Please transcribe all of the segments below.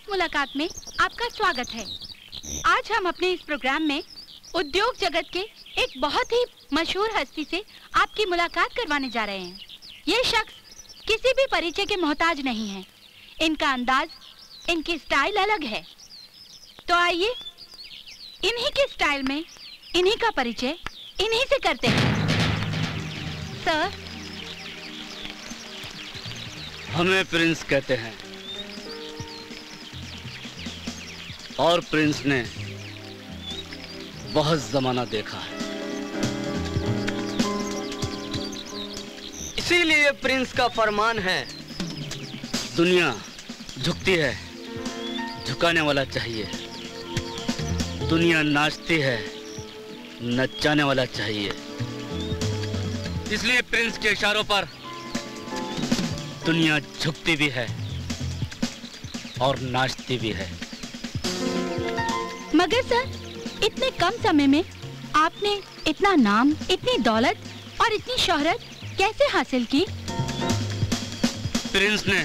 मुलाकात में आपका स्वागत है। आज हम अपने इस प्रोग्राम में उद्योग जगत के एक बहुत ही मशहूर हस्ती से आपकी मुलाकात करवाने जा रहे हैं। ये शख्स किसी भी परिचय के मोहताज नहीं है। इनका अंदाज, इनकी स्टाइल अलग है। तो आइए इन्हीं के स्टाइल में इन्हीं का परिचय इन्हीं से करते हैं। सर, हमें प्रिंस कहते हैं और प्रिंस ने बहुत जमाना देखा है, इसीलिए प्रिंस का फरमान है, दुनिया झुकती है, झुकाने वाला चाहिए। दुनिया नाचती है, नचाने वाला चाहिए। इसलिए प्रिंस के इशारों पर दुनिया झुकती भी है और नाचती भी है। मगर सर, इतने कम समय में आपने इतना नाम, इतनी दौलत और इतनी शोहरत कैसे हासिल की? प्रिंस ने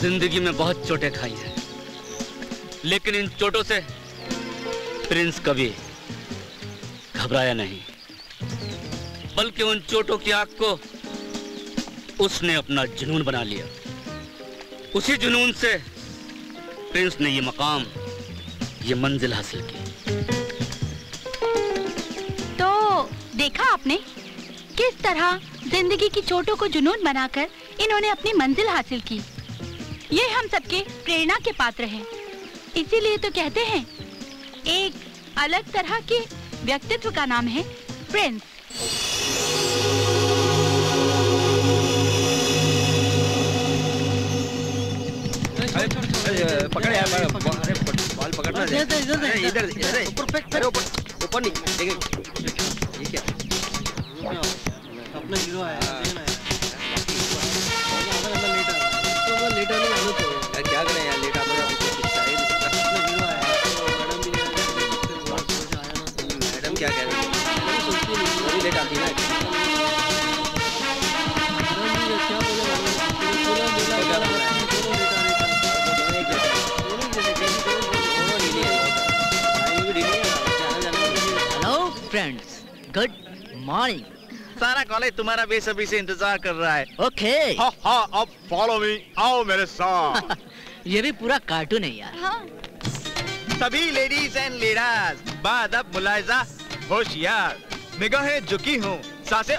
जिंदगी में बहुत चोटें खाई हैं, लेकिन इन चोटों से प्रिंस कभी घबराया नहीं, बल्कि उन चोटों की आग को उसने अपना जुनून बना लिया। उसी जुनून से प्रिंस ने ये मकाम, ये मंजिल हासिल की। तो देखा आपने किस तरह जिंदगी की चोटों को जुनून बनाकर इन्होंने अपनी मंजिल हासिल की। ये हम सबके प्रेरणा के पात्र हैं। इसीलिए तो कहते हैं एक अलग तरह के व्यक्तित्व का नाम है प्रिंस। पकड़ यार, बॉल पकड़ना है। इधर ऊपर ऊपर नहीं, ये क्या अपना हीरो है, लेटा नहीं आना तो क्या करें यार, लेटा मैडम क्या कह रही है, अभी लेट आती है ना। Hello friends, good morning. सारा कॉलेज तुम्हारा बेसब्री से इंतजार कर रहा है। ओके। हाँ, अब फॉलो मी, आओ मेरे साथ। ये भी पूरा कार्टून है यार। हाँ। सभी लेडीज एंड लीडर्स, बादब मुलायजा होशियार, निगाहें झुकी हूँ, सांसें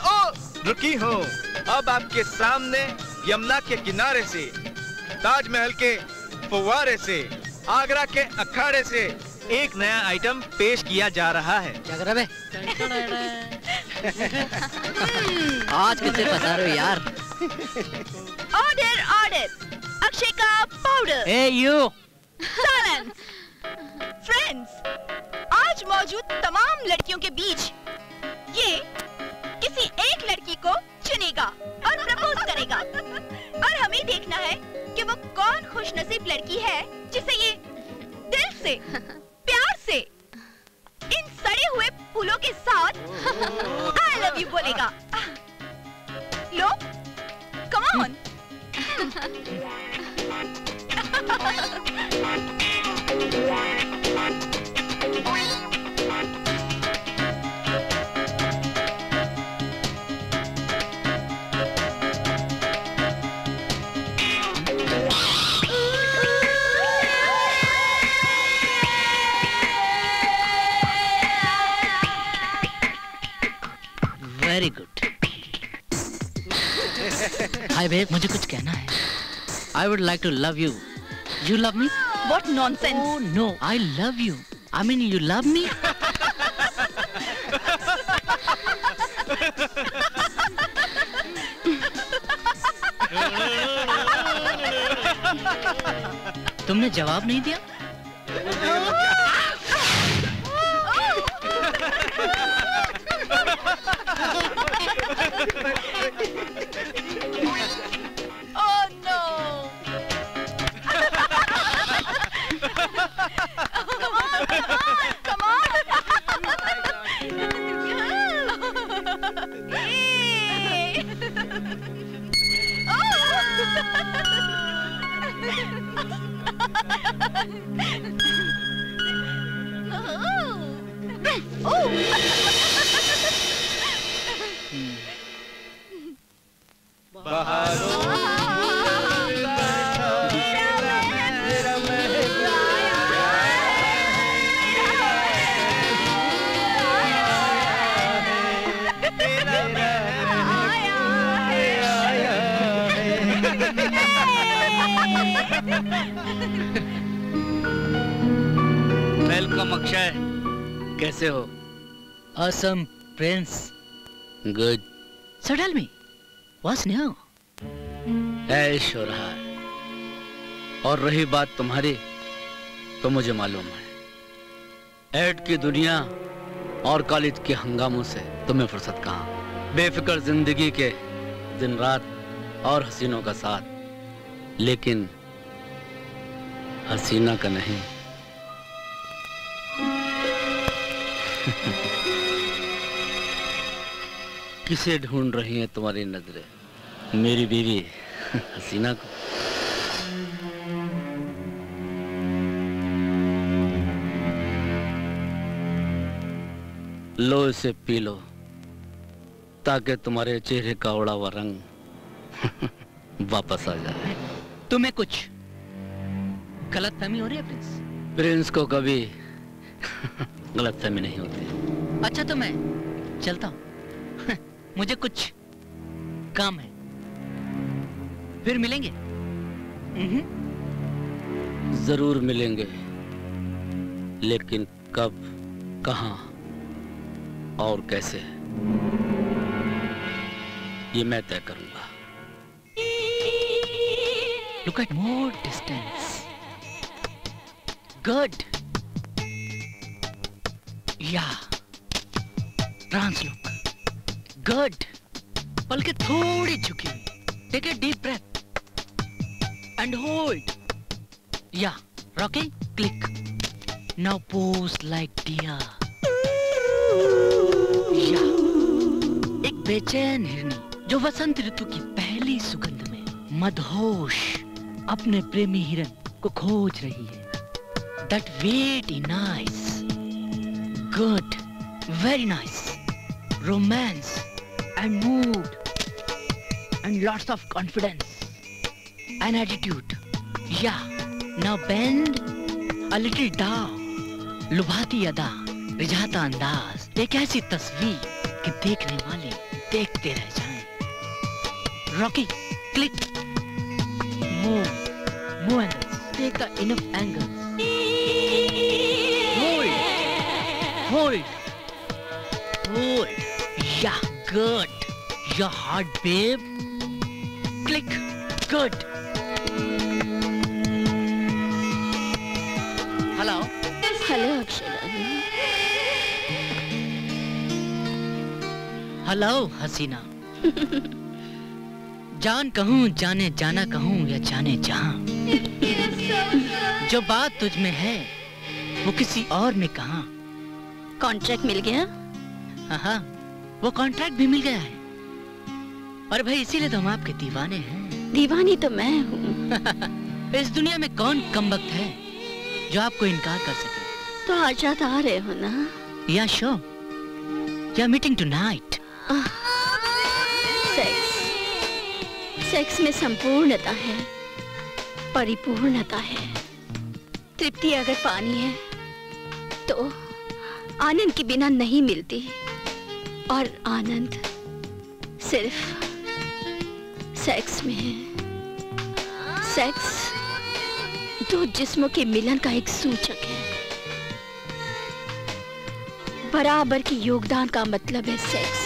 रुकी हूँ। अब आपके सामने यमुना के किनारे से, ताजमहल के फुव्वारे से, आगरा के अखाड़े से एक नया आइटम पेश किया जा रहा है। क्या कर रहे आज किसे फंसा रहे हो यार? ऑर्डर ऑर्डर, अक्षय का powder. A you. Silence. Friends, आज मौजूद तमाम लड़कियों के बीच ये किसी एक लड़की को चुनेगा और प्रपोज करेगा, और हमें देखना है कि वो कौन खुशनसीब लड़की है जिसे ये दिल से, प्यार से, इन सड़े हुए फूलों के साथ I love you बोलेगा। लो, come on। Very good. Hi babe, मुझे कुछ कहना है। I would like to love you. You love me? What nonsense? Oh no, I love you. I mean, you love me? तुमने जवाब नहीं दिया? Oh no! Come on! Hey! Welcome Akshay, कैसे हो? Awesome, Prince. Good. So tell me, what's new? ऐश हो रहा है, और रही बात तुम्हारी तो मुझे मालूम है। ऐड की दुनिया और कॉलेज के हंगामों से तुम्हें फुर्सत कहाँ। बेफिक्र जिंदगी के दिन रात और हसीनों का साथ, लेकिन हसीना का नहीं। किसे ढूंढ रही हैं तुम्हारी नजरें? मेरी बीवी हसीना को। लो इसे पी लो, ताकि तुम्हारे चेहरे का उड़ा हुआ रंग वापस आ जाए। तुम्हें कुछ गलतफहमी हो रही है प्रिंस? प्रिंस को कभी गलतफहमी नहीं होती। अच्छा तो मैं चलता हूँ। मुझे कुछ काम है, फिर मिलेंगे। जरूर मिलेंगे, लेकिन कब, कहाँ और कैसे, ये मैं तय करूंगा। Look at more distance. Good. Yeah. Translook. Good. पलकें थोड़ी झुकी हुई। Take a deep breath. And hold. Yeah. Rocking. Click. Now pose like deer. Yeah. एक बेचैन हिरनी जो वसंत ऋतु की पहली सुगंध में मदहोश अपने प्रेमी हिरन को खोज रही है। That very nice. Good. Very nice. Romance and mood and lots of confidence and attitude. Yeah, now bend a little down. लुभाती अदा, रिझाता अंदाज, एक ऐसी तस्वीर कि देखने वाले देखते रह जाएं। Rocky, click, move angles, take the enough angles. Hold. Yeah, good. Your heart, babe. Click, good. Hello. Hello Akshara. Hello हसीना। जान कहूँ, जाने जाना कहूँ या जाने जहाँ, जो बात तुझ में है वो किसी और में कहाँ। कॉन्ट्रैक्ट मिल गया? हाँ, वो कॉन्ट्रैक्ट भी मिल गया है। और भाई इसीलिए तो हम आपके दीवाने हैं। दीवानी तो मैं हूँ। इस दुनिया में कौन कमबख्त है जो आपको इनकार कर सके? तो आज रात आ रहे हो ना? या शो, या मीटिंग टुनाइट। सेक्स में संपूर्णता है, परिपूर्णता है। तृप्ति अगर पानी है तो आनंद के बिना नहीं मिलती, और आनंद सिर्फ सेक्स में है। सेक्स दो जिस्मों के मिलन का एक सूचक है। बराबर के योगदान का मतलब है सेक्स।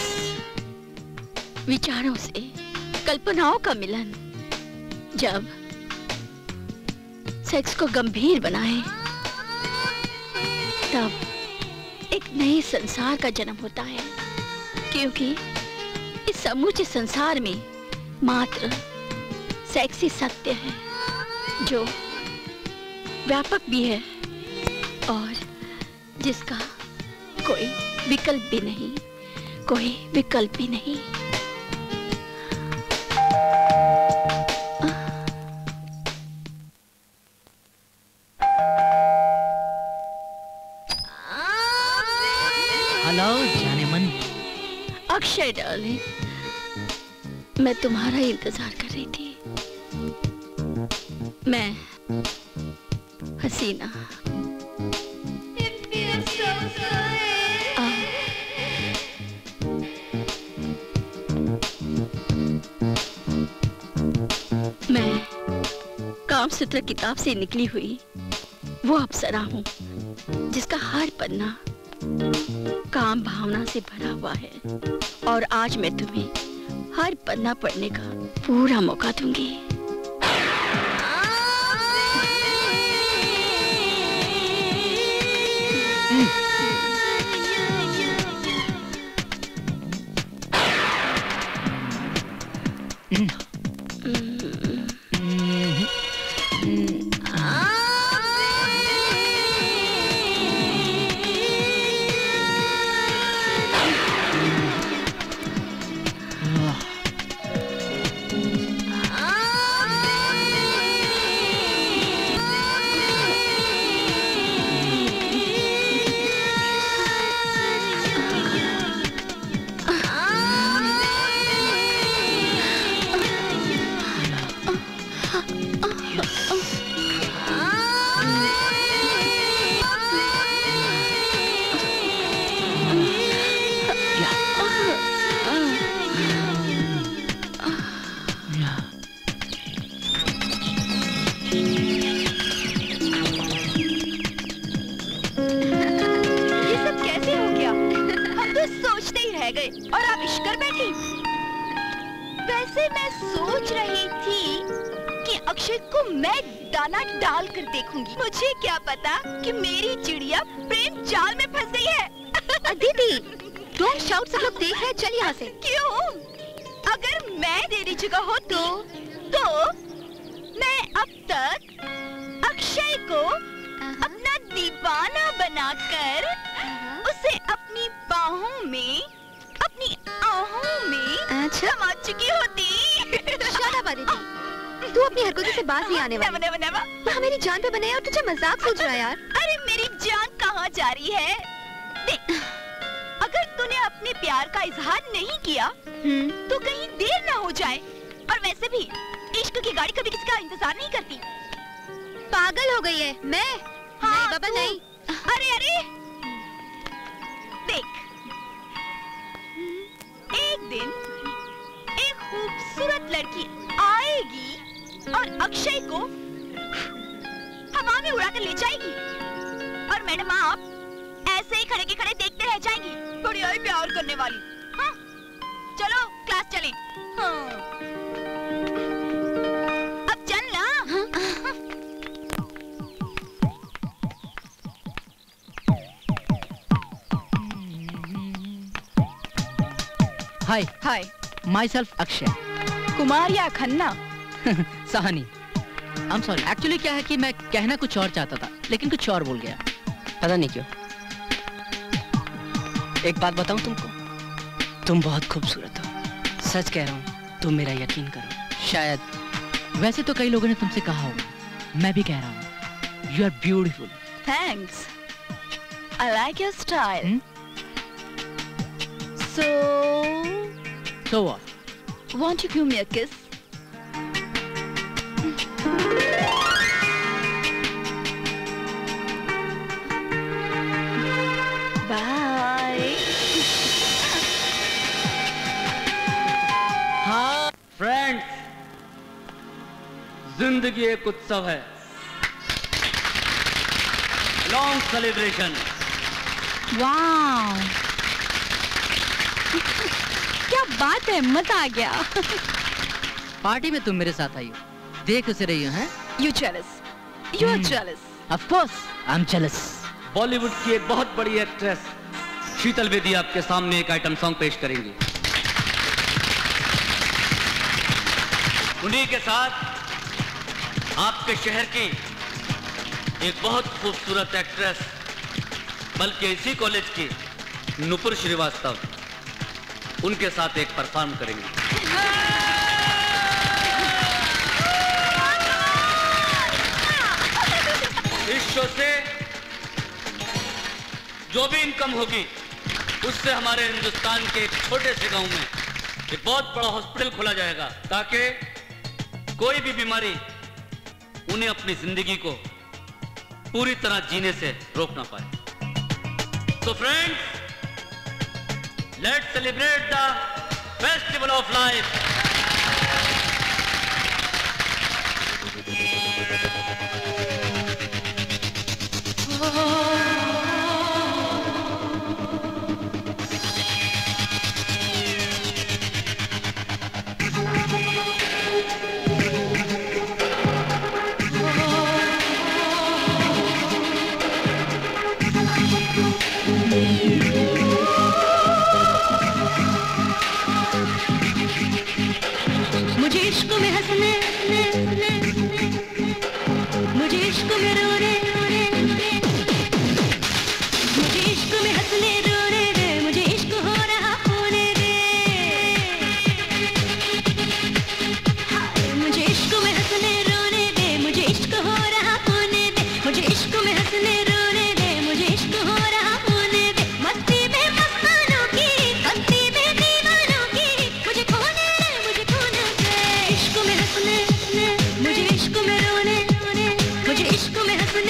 विचारों से कल्पनाओं का मिलन जब सेक्स को गंभीर बनाए, तब एक नए संसार का जन्म होता है। क्योंकि इस समूचे संसार में मात्र सेक्स ही सत्य है, जो व्यापक भी है और जिसका कोई विकल्प भी नहीं, कोई विकल्प भी नहीं। हेलो जाने मन। अक्षय डार्लिंग, मैं तुम्हारा इंतजार कर रही थी। मैं हसीना। मैं कामसूत्र किताब से निकली हुई वो अप्सरा हूँ, जिसका हर पन्ना काम भावना से भरा हुआ है। और आज मैं तुम्हें हर पन्ना पढ़ने का पूरा मौका दूंगी। और आप इश्क कर बैठी। वैसे मैं सोच रही थी कि अक्षय को मैं दाना डाल कर देखूंगी। मुझे क्या पता कि मेरी चिड़िया प्रेम जाल में फंस गई है। दीदी, डोंट शाउट, सब लोग देख रहे हैं, चल यहाँ से। क्यों? अगर मैं तेरी जगह हो तो मैं अब तक अक्षय को अपना दीवाना बनाकर उसे अपनी बाहों में, अपनी आहों में समा चुकी होती। शाबाश दीदी, तू अपनी हरकतों से बात नहीं आने वाली। वहाँ मेरी जान पे बने और तुझे मजाक सोच रहा है यार। अरे मेरी जान कहाँ जा रही है? देख, अगर तूने अपने प्यार का इजहार नहीं किया तो कहीं देर ना हो जाए। और वैसे भी इश्क की गाड़ी कभी किसी का इंतजार नहीं करती। पागल हो गई है मैं? हाँ, नहीं बाबा नहीं। अरे अरे देख, एक दिन एक खूबसूरत लड़की आएगी और अक्षय को हवा में उड़ाकर ले जाएगी और मैडम आप ऐसे ही खड़े के खड़े देखते रह जाएंगी। थोड़ी और प्यार करने वाली। हाँ? चलो क्लास चलें। हाँ। अब चल ना। Hi hi. Myself Akshay. Kumar या Khanna? Sahani. I am sorry, actually क्या है कि मैं कहना कुछ और चाहता था लेकिन कुछ और बोल गया, पता नहीं क्यों। एक बात बताऊं तुमको, तुम बहुत खूबसूरत हो, सच कह रहा हूँ, तुम मेरा यकीन करो। शायद, वैसे तो कई लोगों ने तुमसे कहा होगा, मैं भी कह रहा हूँ, you are beautiful. Thanks, I like your style. So what? Won't you give me a kiss? Bye. हाँ फ्रेंड्स, जिंदगी एक उत्सव है, लॉन्ग सेलिब्रेशन। वाह, क्या बात है, मजा आ गया। पार्टी में तुम मेरे साथ आई हो, देख उसे रही हो, हैं? You jealous? You are jealous. Of course, I'm jealous. Bollywood की एक बहुत बड़ी एक्ट्रेस शीतल बेदी आपके सामने एक आइटम सॉन्ग पेश करेंगी। उन्हीं के साथ आपके शहर की एक बहुत खूबसूरत एक्ट्रेस, बल्कि इसी कॉलेज की नुपुर श्रीवास्तव, उनके साथ एक परफॉर्म करेंगे। इस शो से जो भी इनकम होगी उससे हमारे हिंदुस्तान के एक छोटे से गांव में एक बहुत बड़ा हॉस्पिटल खोला जाएगा, ताकि कोई भी बीमारी उन्हें अपनी जिंदगी को पूरी तरह जीने से रोक ना पाए। तो friends, let's celebrate the festival of life. मुझे इश्क में हंसने, मुझे इश्क में रोने, मुझे इश्क में हंसने रोने दे, मुझे इश्क हो रहा होने दे। मुझे इश्क में हंसने रोने दे, मुझे इश्क हो रहा होने दे, मुझे इश्क में हंसने रोने दे, मुझे इश्क हो रहा होने दे। मस्ती में मस्तानों की, मस्ती में दीवानों की, मुझे खोने दे, मुझे खोने दे। इश्क में हंसने, मुझे इश्क में रोने, मुझे इश्क में हंसने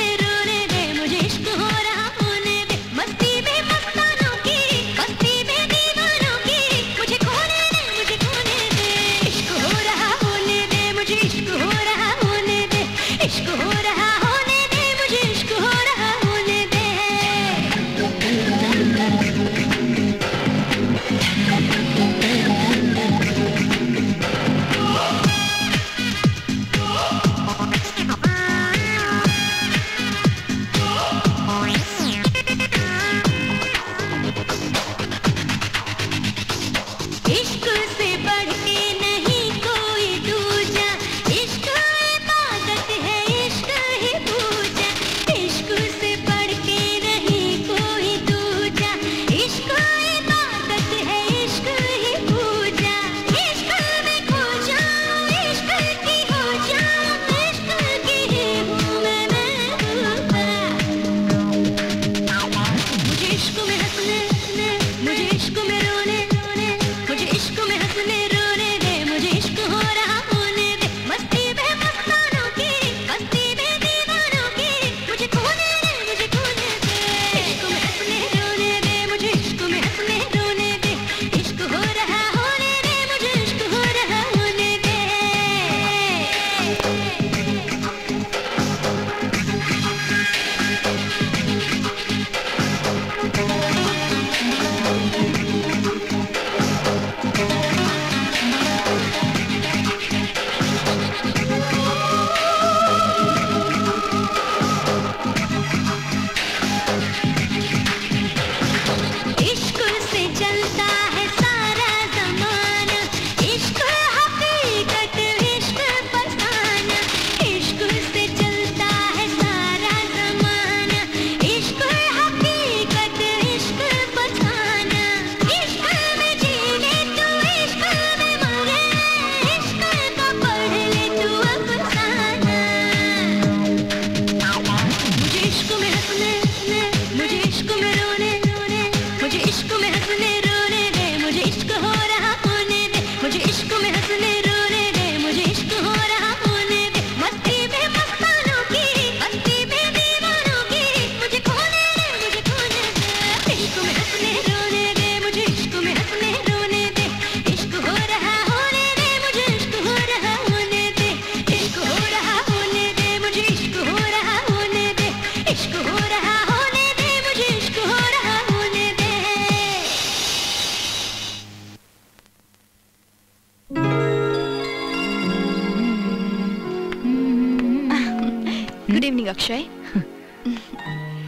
गुड इवनिंग अक्षय।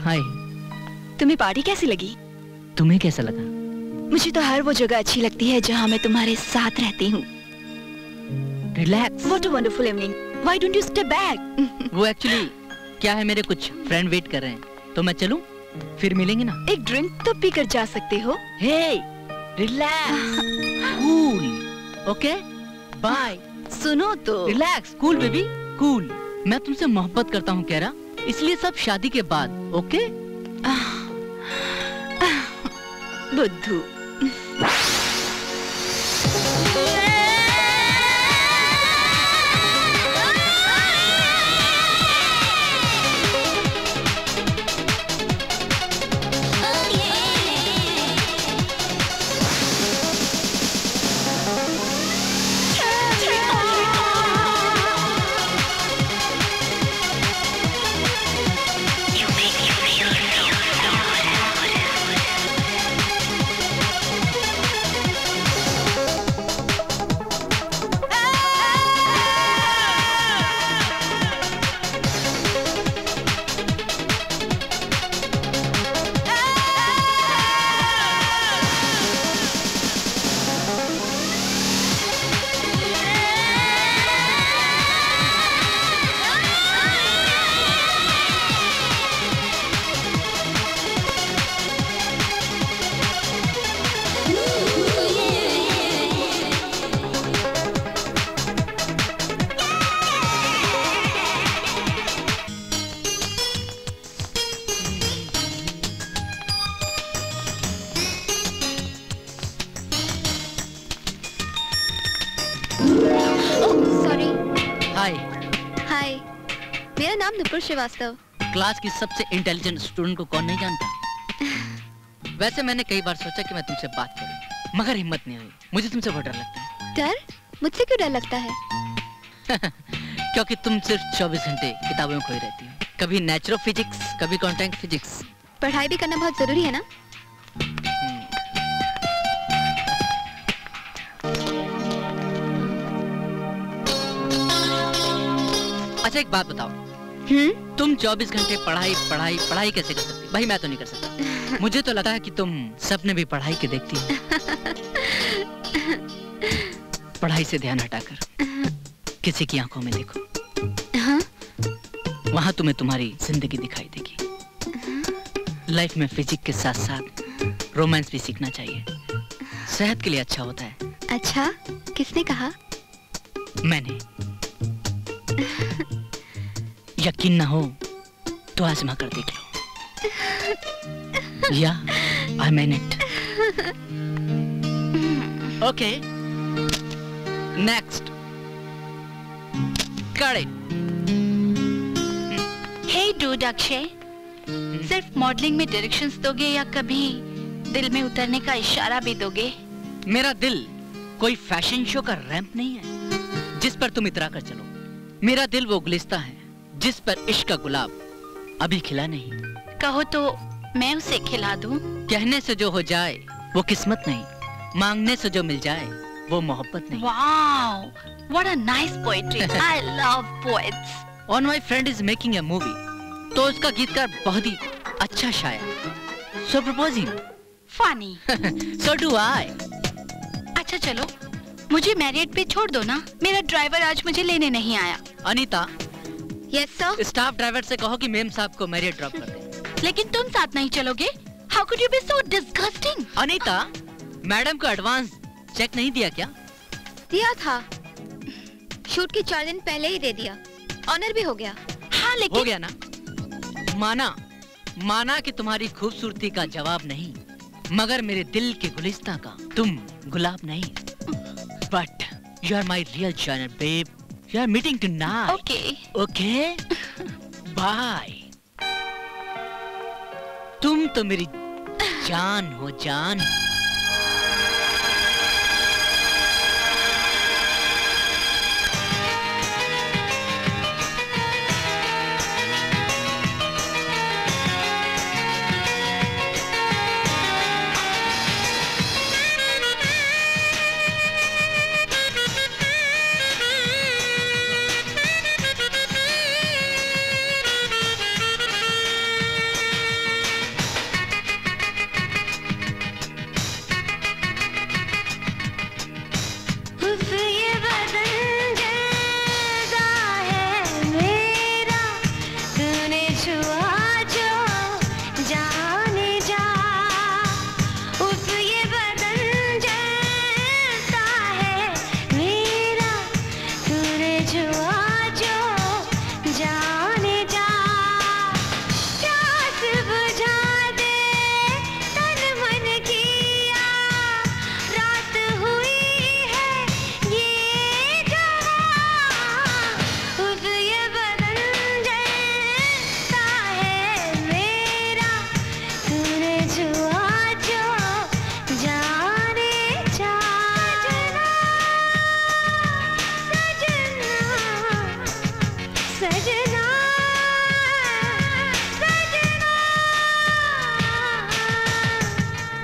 हाय। तुम्हें पार्टी कैसी लगी? तुम्हें कैसा लगा? मुझे तो हर वो जगह अच्छी लगती है जहाँ मैं तुम्हारे साथ रहती हूँ। Relax. What a wonderful evening. Why don't you step back? वो एक्चुअली क्या है, मेरे कुछ फ्रेंड वेट कर रहे हैं, तो मैं चलूं? फिर मिलेंगे ना। एक ड्रिंक तो पी कर जा सकते हो। हे, रिलैक्स, कूल, ओके, बाय। सुनो तो। Relax, cool baby, cool. मैं तुमसे मोहब्बत करता हूँ कैरा, इसलिए सब शादी के बाद, ओके? बुद्धू। नुपुर श्रीवास्तव। क्लास की सबसे इंटेलिजेंट स्टूडेंट को कौन नहीं जानता? वैसे मैंने कई बार सोचा कि मैं तुमसे बात करूं, मगर हिम्मत नहीं हुई। मुझे तुमसे बहुत डर लगता है। डर? मुझसे क्यों डर लगता है? क्योंकि तुम सिर्फ 24 घंटे किताबों में खोई रहती हो। कभी नेचुरल फिजिक्स, कभी कॉन्टैक्ट फिजिक्स। पढ़ाई भी करना बहुत जरूरी है ना? अच्छा एक बात बताओ, तुम 24 घंटे पढ़ाई पढ़ाई पढ़ाई कैसे कर सकती? भाई मैं तो नहीं कर सकता। मुझे तो लगता है कि तुम सपने भी पढ़ाई के देखती हो। पढ़ाई से ध्यान हटाकर किसी की आंखों में देखो, वहां तुम्हें तुम्हारी जिंदगी दिखाई देगी। लाइफ में फिजिक्स के साथ साथ रोमांस भी सीखना चाहिए, सेहत के लिए अच्छा होता है। अच्छा, किसने कहा? मैंने। यकीन ना हो तो आजमा कर देख लो। या I mean it. Okay, next. Correct. Hey dude Akshay, सिर्फ मॉडलिंग में डायरेक्शंस दोगे या कभी दिल में उतरने का इशारा भी दोगे? मेरा दिल कोई फैशन शो का रैंप नहीं है जिस पर तुम इतरा कर चलो। मेरा दिल वो गुलिस्ता है जिस पर इश्क का गुलाब अभी खिला नहीं। कहो तो मैं उसे खिला दूं? कहने से जो हो जाए वो किस्मत नहीं, मांगने से जो मिल जाए वो मोहब्बत नहीं। Wow, what a nice poetry. I love poets. और my friend is making a movie, तो उसका गीतकार बहुत ही अच्छा शायर। So proposing. Funny. So do I. अच्छा चलो, मुझे मैरियट पे छोड़ दो ना, मेरा ड्राइवर आज मुझे लेने नहीं आया। Anita. Yes sir. Staff driver से कहो कि मेम साहब को मैरियट ड्रॉप कर दे। लेकिन तुम साथ नहीं चलोगे? How could you be so disgusting? Anita, madam को एडवांस चेक नहीं दिया क्या? दिया था, शूट के 4 दिन पहले ही दे दिया। ऑनर भी हो गया। हाँ लेकिन हो गया ना? माना कि तुम्हारी खूबसूरती का जवाब नहीं, मगर मेरे दिल के गुलिस्तां का तुम गुलाब नहीं। But you are my real शायर babe. You are meeting tonight. Okay okay, bye. तुम तो मेरी जान हो, जान।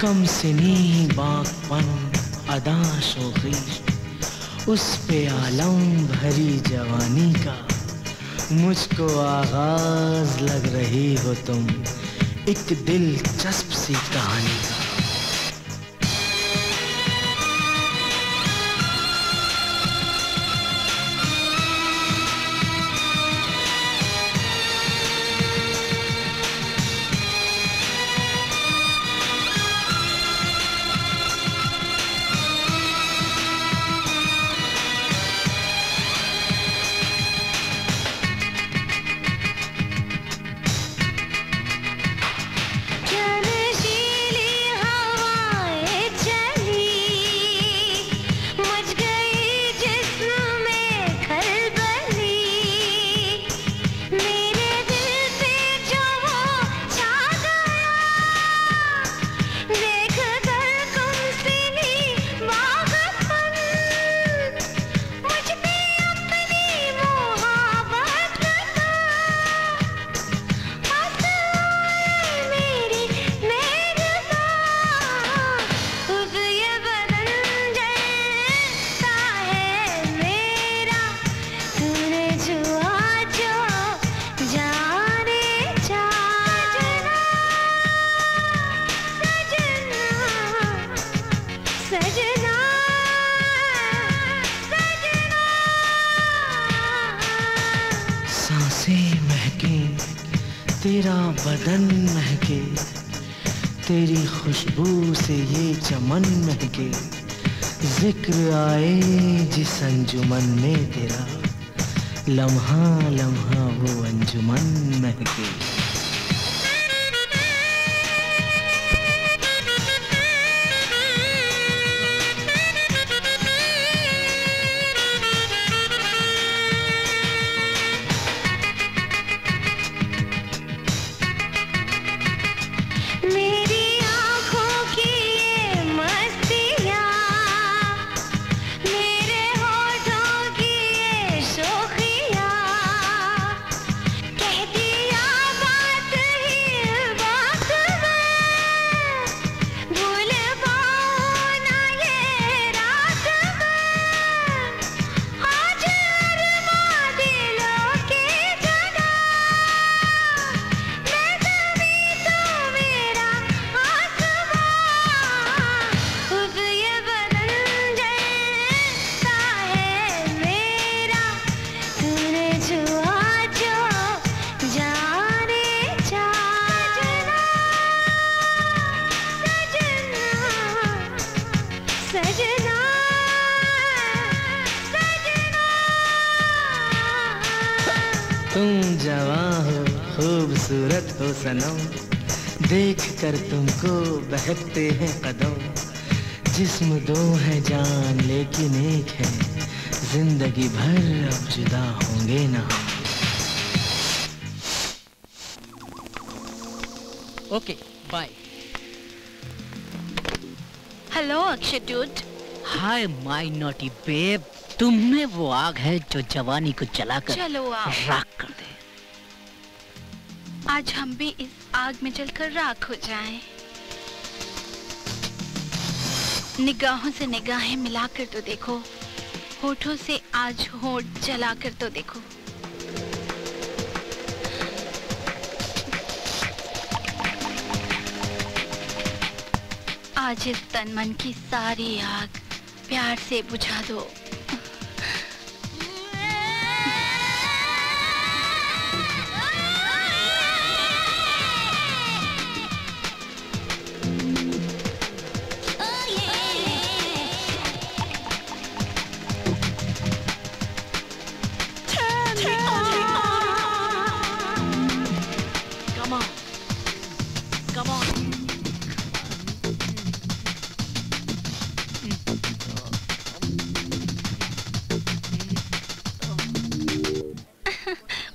कम सिनी बागपन अदा शोखी, उस पे आलम भरी जवानी का, मुझको आगाज लग रही हो तुम एक दिलचस्प सी कहानी का। तेरा बदन महके, तेरी खुशबू से ये चमन महके, जिक्र आए जिस अंजुमन में तेरा, लम्हा लम्हा वो अंजुमन महके। तुम जवां हो, खूबसूरत हो सनम, देख कर तुमको बहकते हैं कदम। जिस्म दो है जान लेकिन एक है, जिंदगी भर अब जुदा होंगे ना हम। Okay bye. Hello Akshay dude. Hi my naughty babe, तुम में वो आग है जो जवानी को जलाकर चलो आओ, राख कर दे। आज हम भी इस आग में जलकर राख हो जाएं। निगाहों से निगाहें मिलाकर तो देखो, होठों से आज होठ जलाकर तो देखो। आज इस तन मन की सारी आग प्यार से बुझा दो।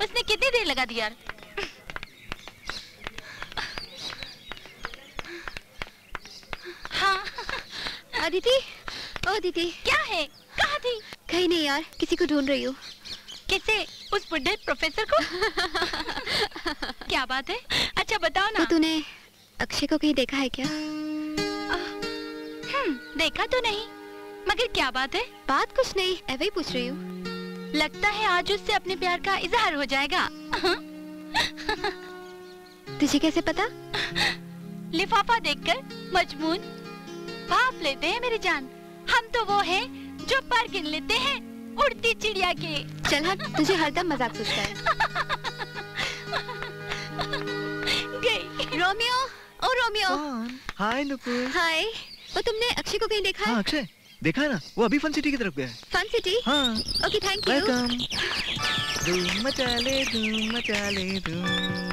उसने कितनी देर लगा दी यार? हाँ। अदिति, ओ अदिति। क्या है? कहाँ थी? कहीं नहीं यार, किसी को ढूंढ रही हूँ। किसे? उस बुड्ढे प्रोफेसर को? क्या बात है? अच्छा बताओ ना। तो तूने अक्षय को कहीं देखा है क्या? देखा तो नहीं, मगर क्या बात है? बात कुछ नहीं, ऐसे ही पूछ रही हूँ। लगता है आज उससे अपने प्यार का इजहार हो जाएगा। तुझे कैसे पता? लिफाफा देखकर मजमून भाप लेते हैं मेरी जान। हम तो वो हैं जो पर गिन लेते हैं उड़ती चिड़िया के। चल हट, तुझे हरदम मजाक सूझता है। गई। रोमियो, ओ रोमियो। हाय नुपुर। हाय। वो तुमने अक्षय को कहीं देखा है? हाँ अक्षय, देखा है ना, वो अभी फन सिटी की तरफ गया है। Fun city? हाँ। Okay, thank you. वेलकम। धूम मचा ले, धूम मचा ले, धूम।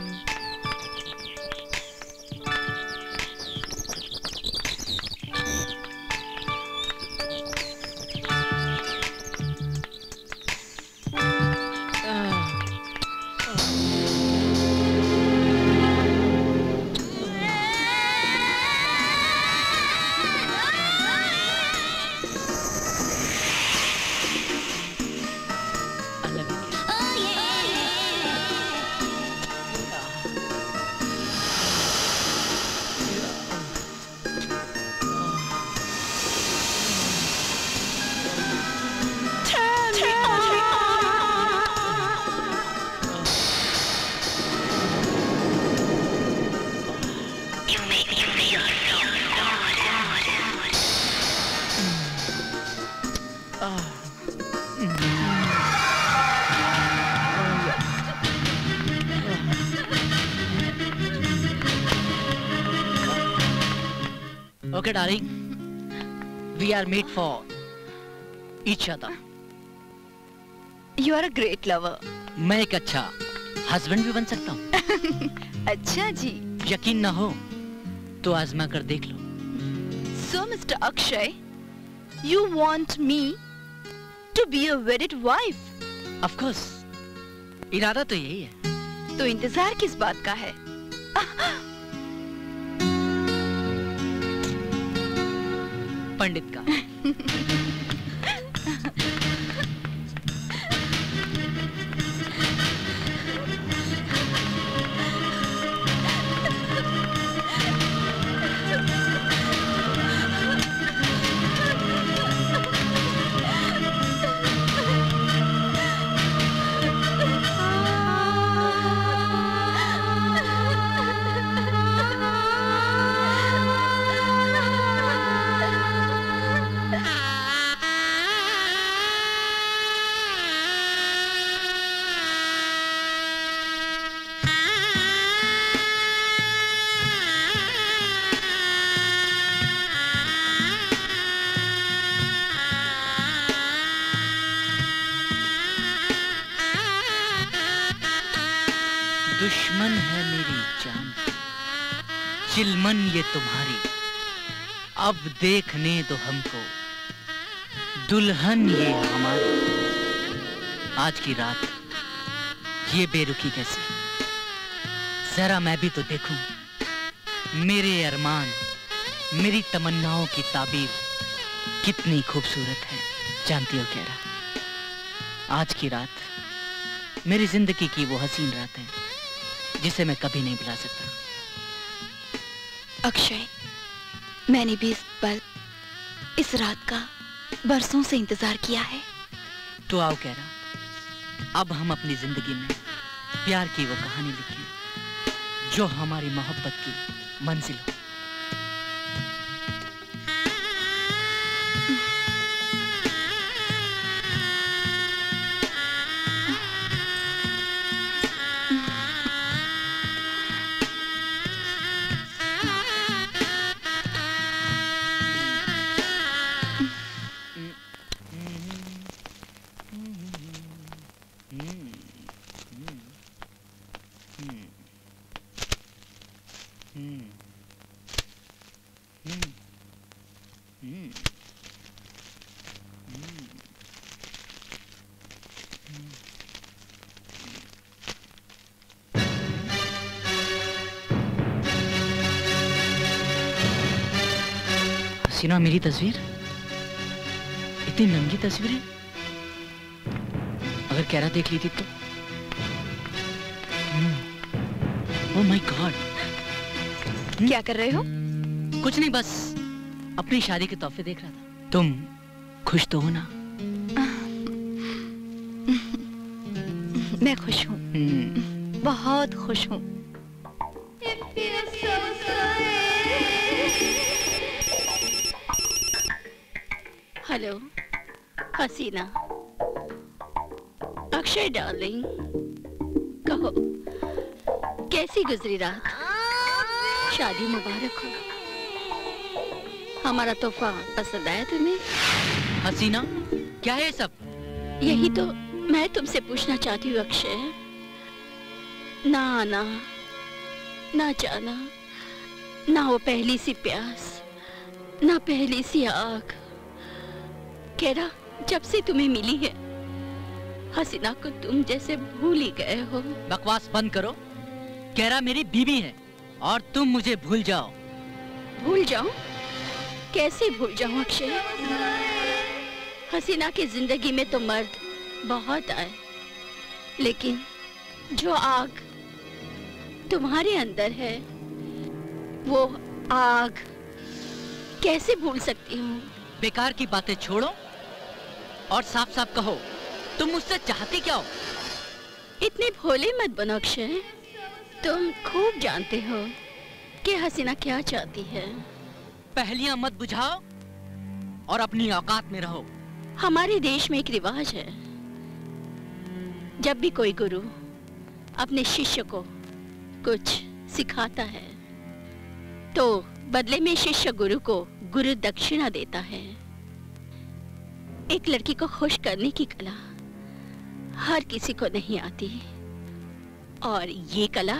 Okay, darling. We are made for each other. You are a great lover. मैं एक अच्छा हस्बैंड भी बन सकता हूँ। अच्छा जी। यकीन ना हो तो आजमा कर देख लो। So Mr. Akshay, you want me to be a wedded wife? Of course. इरादा तो यही है। तो इंतजार किस बात का है? पंडित का। दुश्मन है मेरी जान की, चिलमन ये तुम्हारी, अब देखने दो हमको, दुल्हन ये हमारी। आज की रात ये बेरुखी कैसी, जरा मैं भी तो देखूं, मेरे अरमान, मेरी तमन्नाओं की ताबीर कितनी खूबसूरत है। जानती हो कैरा, आज की रात मेरी जिंदगी की वो हसीन रात है जिसे मैं कभी नहीं भुला सकता। अक्षय, मैंने भी इस पल, इस रात का बरसों से इंतजार किया है। तो आओ कैरा, अब हम अपनी जिंदगी में प्यार की वो कहानी लिखें जो हमारी मोहब्बत की मंजिल हो। हसीना मेरी तस्वीर, इतनी नंगी तस्वीरें, अगर कैरा देख ली थी तो। Oh my God. क्या कर रहे हो? कुछ नहीं, बस अपनी शादी के तोहफे देख रहा था। तुम खुश तो हो ना? मैं खुश हूँ, बहुत खुश हूँ। हेलो हसीना, अक्षय डार्लिंग, कहो कैसी गुजरी रात? शादी मुबारक हो। हमारा तोहफा पसंद आया तुम्हें? हसीना, क्या है सब? यही तो मैं तुमसे पूछना चाहती हूँ अक्षय। ना आना, ना जाना, ना वो पहली सी प्यास, ना पहली सी आग। केरा, जब से तुम्हें मिली है हसीना को तुम जैसे भूल ही गए हो। बकवास बंद करो। केरा मेरी बीवी है और तुम मुझे भूल जाओ। भूल जाऊं? कैसे भूल जाऊं अक्षय? हसीना की जिंदगी में तो मर्द बहुत आए, लेकिन जो आग तुम्हारे अंदर है वो आग कैसे भूल सकती हूँ? बेकार की बातें छोड़ो और साफ साफ कहो, तुम मुझसे चाहती क्या हो? इतने भोले मत बनो अक्षय। तुम खूब जानते हो कि हसीना क्या चाहती है। पहलियां मत बुझाओ और अपनी औकात में रहो। हमारे देश में एक रिवाज है, जब भी कोई गुरु अपने शिष्य को कुछ सिखाता है तो बदले में शिष्य गुरु को गुरु दक्षिणा देता है। एक लड़की को खुश करने की कला हर किसी को नहीं आती, और ये कला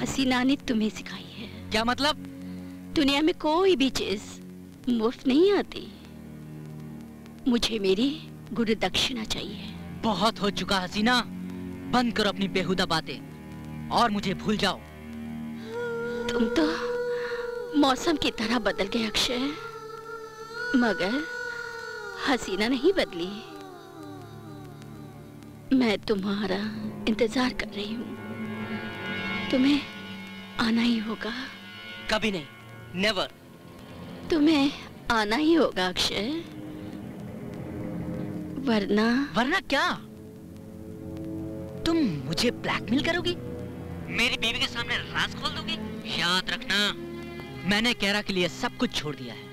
हसीना ने तुम्हें सिखाई है। क्या मतलब? दुनिया में कोई भी चीज मुफ्त नहीं आती। मुझे मेरी गुरु दक्षिणा चाहिए। बहुत हो चुका हसीना, बंद करो अपनी बेहुदा बातें और मुझे भूल जाओ। तुम तो मौसम की तरह बदल गए अक्षय, मगर हसीना नहीं बदली। मैं तुम्हारा इंतजार कर रही हूँ। तुम्हें आना ही होगा। कभी नहीं, नेवर। तुम्हें आना ही होगा अक्षय, वरना क्या? तुम मुझे ब्लैकमेल करोगी? मेरी बीवी के सामने राज खोल दोगी? याद रखना, मैंने केरा के लिए सब कुछ छोड़ दिया है।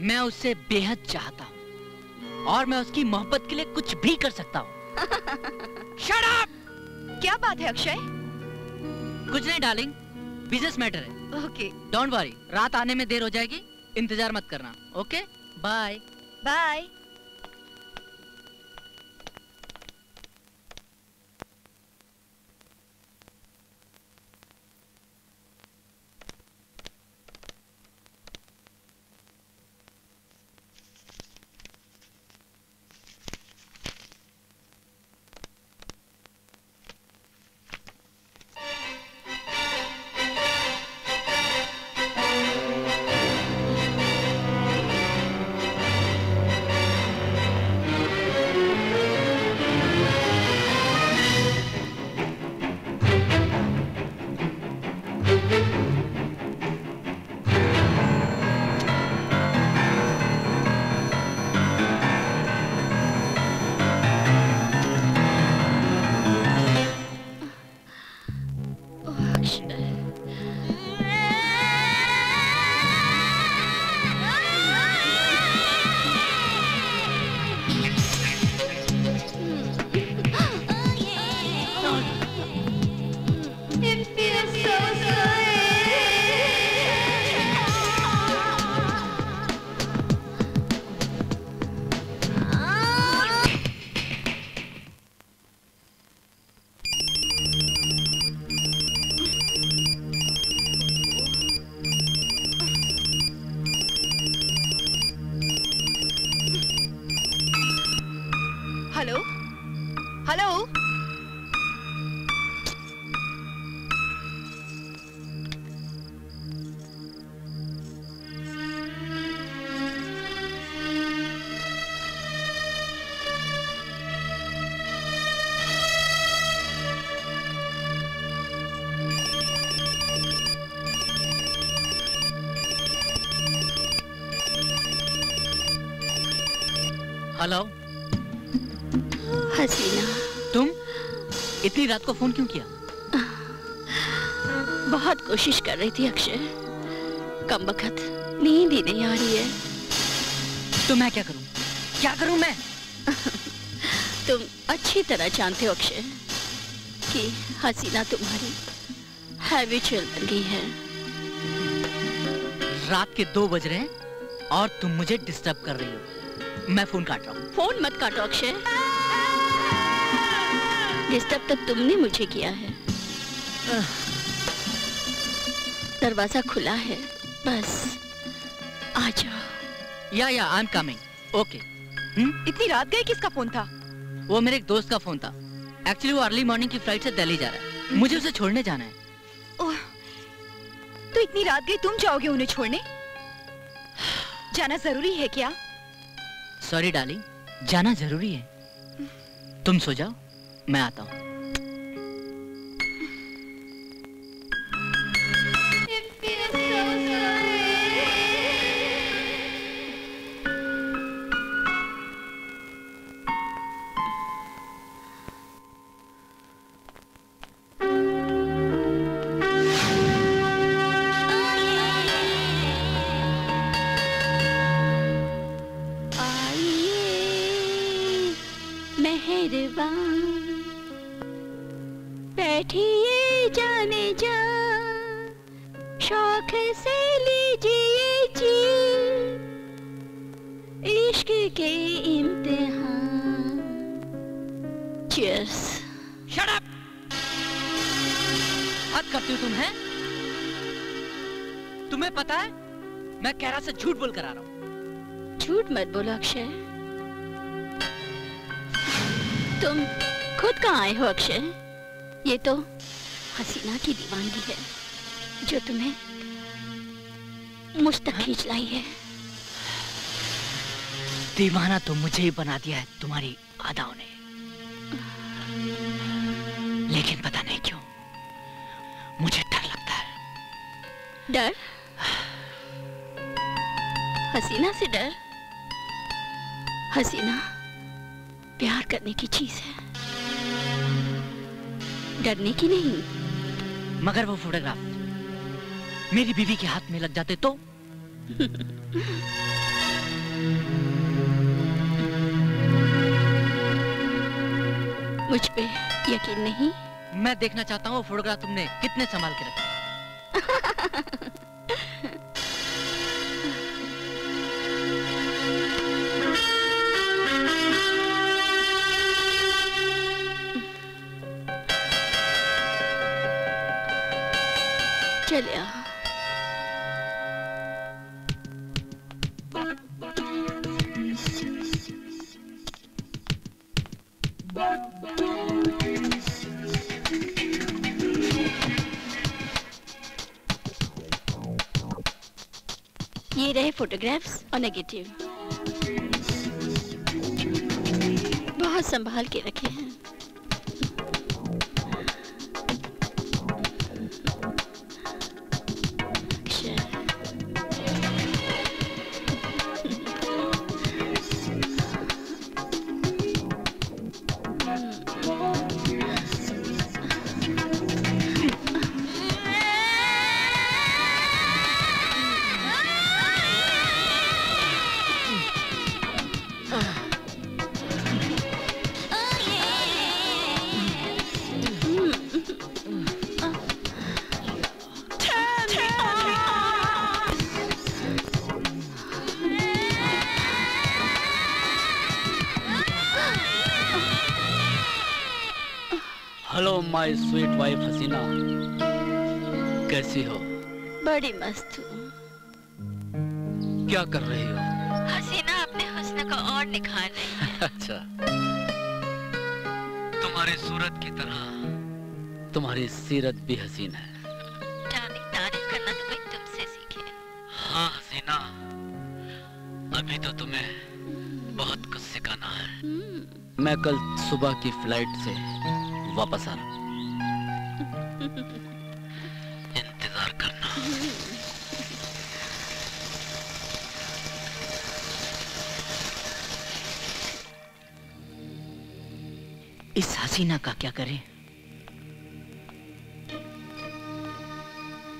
मैं उससे बेहद चाहता हूँ और मैं उसकी मोहब्बत के लिए कुछ भी कर सकता हूँ। Shut up! क्या बात है अक्षय? कुछ नहीं डार्लिंग, बिजनेस मैटर है। ओके, डोंट वरी, रात आने में देर हो जाएगी, इंतजार मत करना। Okay, bye bye. हेलो हसीना, तुम इतनी रात को फोन क्यों किया? बहुत कोशिश कर रही थी अक्षय, कमबख्त नींद ही नहीं आ रही है। तो मैं क्या करूं? क्या करूं मैं? तुम अच्छी तरह जानते हो अक्षय कि हसीना तुम्हारी हैबिचुअल बन गई है। रात के 2 बज रहे हैं और तुम मुझे डिस्टर्ब कर रही हो। मैं फोन काट रहा हूँ। फोन मत काटो अक्षय, डिस्टर्ब तो तुमने मुझे किया है। दरवाजा खुला है, बस आ जाओ। या आई एम कमिंग। ओके। इतनी रात गए, किसका फोन था? वो मेरे एक दोस्त का फोन था। एक्चुअली वो अर्ली मॉर्निंग की फ्लाइट से दिल्ली जा रहा है। मुझे उसे छोड़ने जाना है। तो इतनी रात गई, तुम जाओगे उन्हें छोड़ने? जाना जरूरी है क्या? सॉरी डार्लिंग, जाना जरूरी है। तुम सो जाओ, मैं आता हूँ। बैठिए जाने जा, शौक से लीजिए जी इश्क के इम्तिहान। चीयर्स। Shut up! हद करती हो तुम, हैं? तुम्हें पता है मैं कैरा से झूठ बोल कर आ रहा हूँ। झूठ मत बोलो अक्षय। तुम खुद कहाँ आए हो अक्षय? ये तो हसीना की दीवानगी है जो तुम्हें मुझ तक खींच लाई है। दीवाना तो मुझे ही बना दिया है तुम्हारी अदाओं ने, लेकिन पता नहीं क्यों मुझे डर लगता है। डर? हसीना से डर? हसीना प्यार करने की चीज है, डरने की नहीं। मगर वो फोटोग्राफ मेरी बीवी के हाथ में लग जाते तो? मुझ पे यकीन नहीं? मैं देखना चाहता हूँ वो फोटोग्राफ तुमने कितने संभाल के रखा। चले आ। ये रहे फोटोग्राफ्स और नेगेटिव, बहुत संभाल के रखे हैं। हेलो माय स्वीट वाइफ हसीना, कैसी हो? बड़ी मस्त हूँ। क्या कर रही हो? हसीना अपने हुस्न को और निखार रही है। अच्छा, तुम्हारी सूरत की तरह तुम्हारी सीरत भी हसीन है। डार्लिंग, तारीफ करना तो कोई तुमसे सीखे। हाँ हसीना, अभी तो तुम्हें बहुत कुछ सिखाना है। मैं कल सुबह की फ्लाइट से वापस आ रहा हूँ, इंतजार करना। हसीना का क्या करें?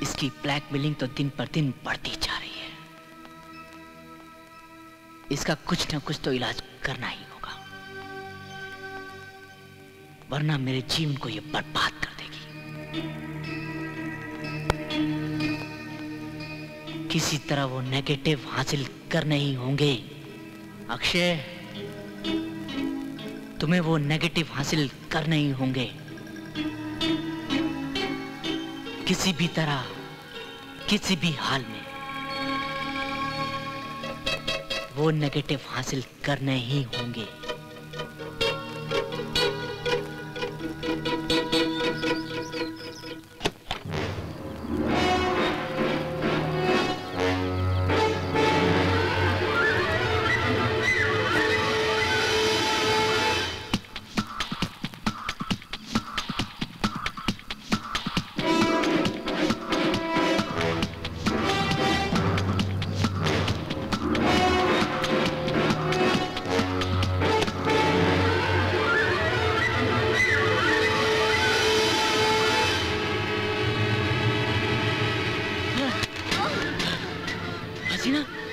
इसकी ब्लैकमेलिंग तो दिन पर दिन बढ़ती जा रही है। इसका कुछ न कुछ तो इलाज करना ही होगा, वरना मेरे जीवन को ये बर्बाद कर देगी। किसी तरह वो नेगेटिव हासिल करने ही होंगे। अक्षय, तुम्हें वो नेगेटिव हासिल करने ही होंगे। किसी भी तरह, किसी भी हाल में वो नेगेटिव हासिल करने ही होंगे।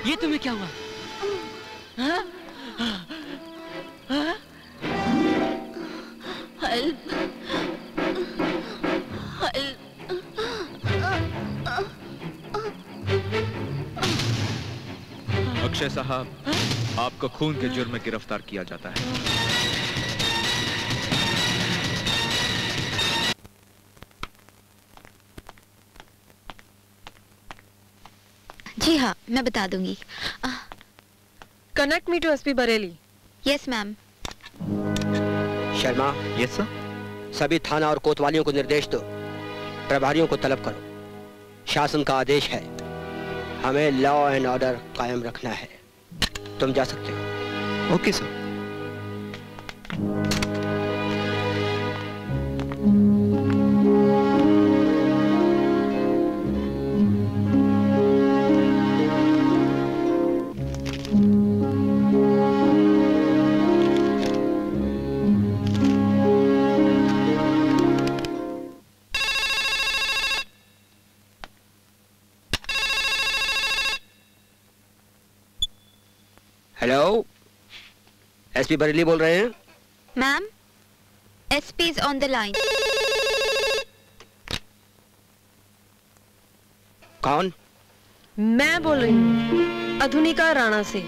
ये तुम्हें क्या हुआ? हाँ? हाँ? Help, help. अक्षय साहब, आपको खून के जुर्म में गिरफ्तार किया जाता है। जी हाँ, मैं बता दूंगी। Connect me to SP Bareilly. Yes ma'am. Sharma. Yes sir. सभी थाना और कोतवालियों को निर्देश दो, प्रभारियों को तलब करो। शासन का आदेश है, हमें लॉ एंड ऑर्डर कायम रखना है। तुम जा सकते हो। Okay sir. Hello, SP Bareilly बोल रहे हैं? Ma'am, SP is on the line. कौन? मैं बोल रही हूँ, Adhunika Rana Singh,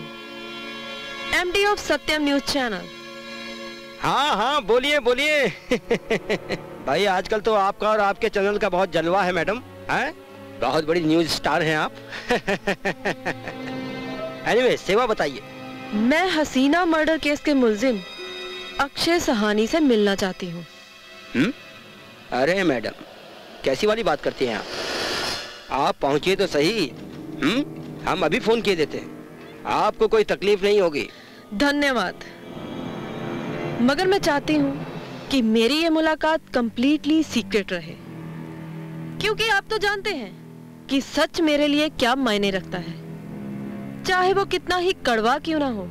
MD of Satyam news channel. हाँ हाँ, बोलिए बोलिए। भाई आजकल तो आपका और आपके चैनल का बहुत जलवा है मैडम। हैं? बहुत बड़ी न्यूज स्टार हैं आप। एनीवे, सेवा बताइए। मैं हसीना मर्डर केस के मुलजिम अक्षय सहानी से मिलना चाहती हूँ। अरे मैडम, कैसी वाली बात करती हैं आप पहुंचिए तो सही। हम अभी फोन किए देते हैं, आपको कोई तकलीफ नहीं होगी। धन्यवाद, मगर मैं चाहती हूँ कि मेरी ये मुलाकात कंप्लीटली सीक्रेट रहे, क्योंकि आप तो जानते हैं कि सच मेरे लिए क्या मायने रखता है, चाहे वो कितना ही कड़वा क्यों ना हो।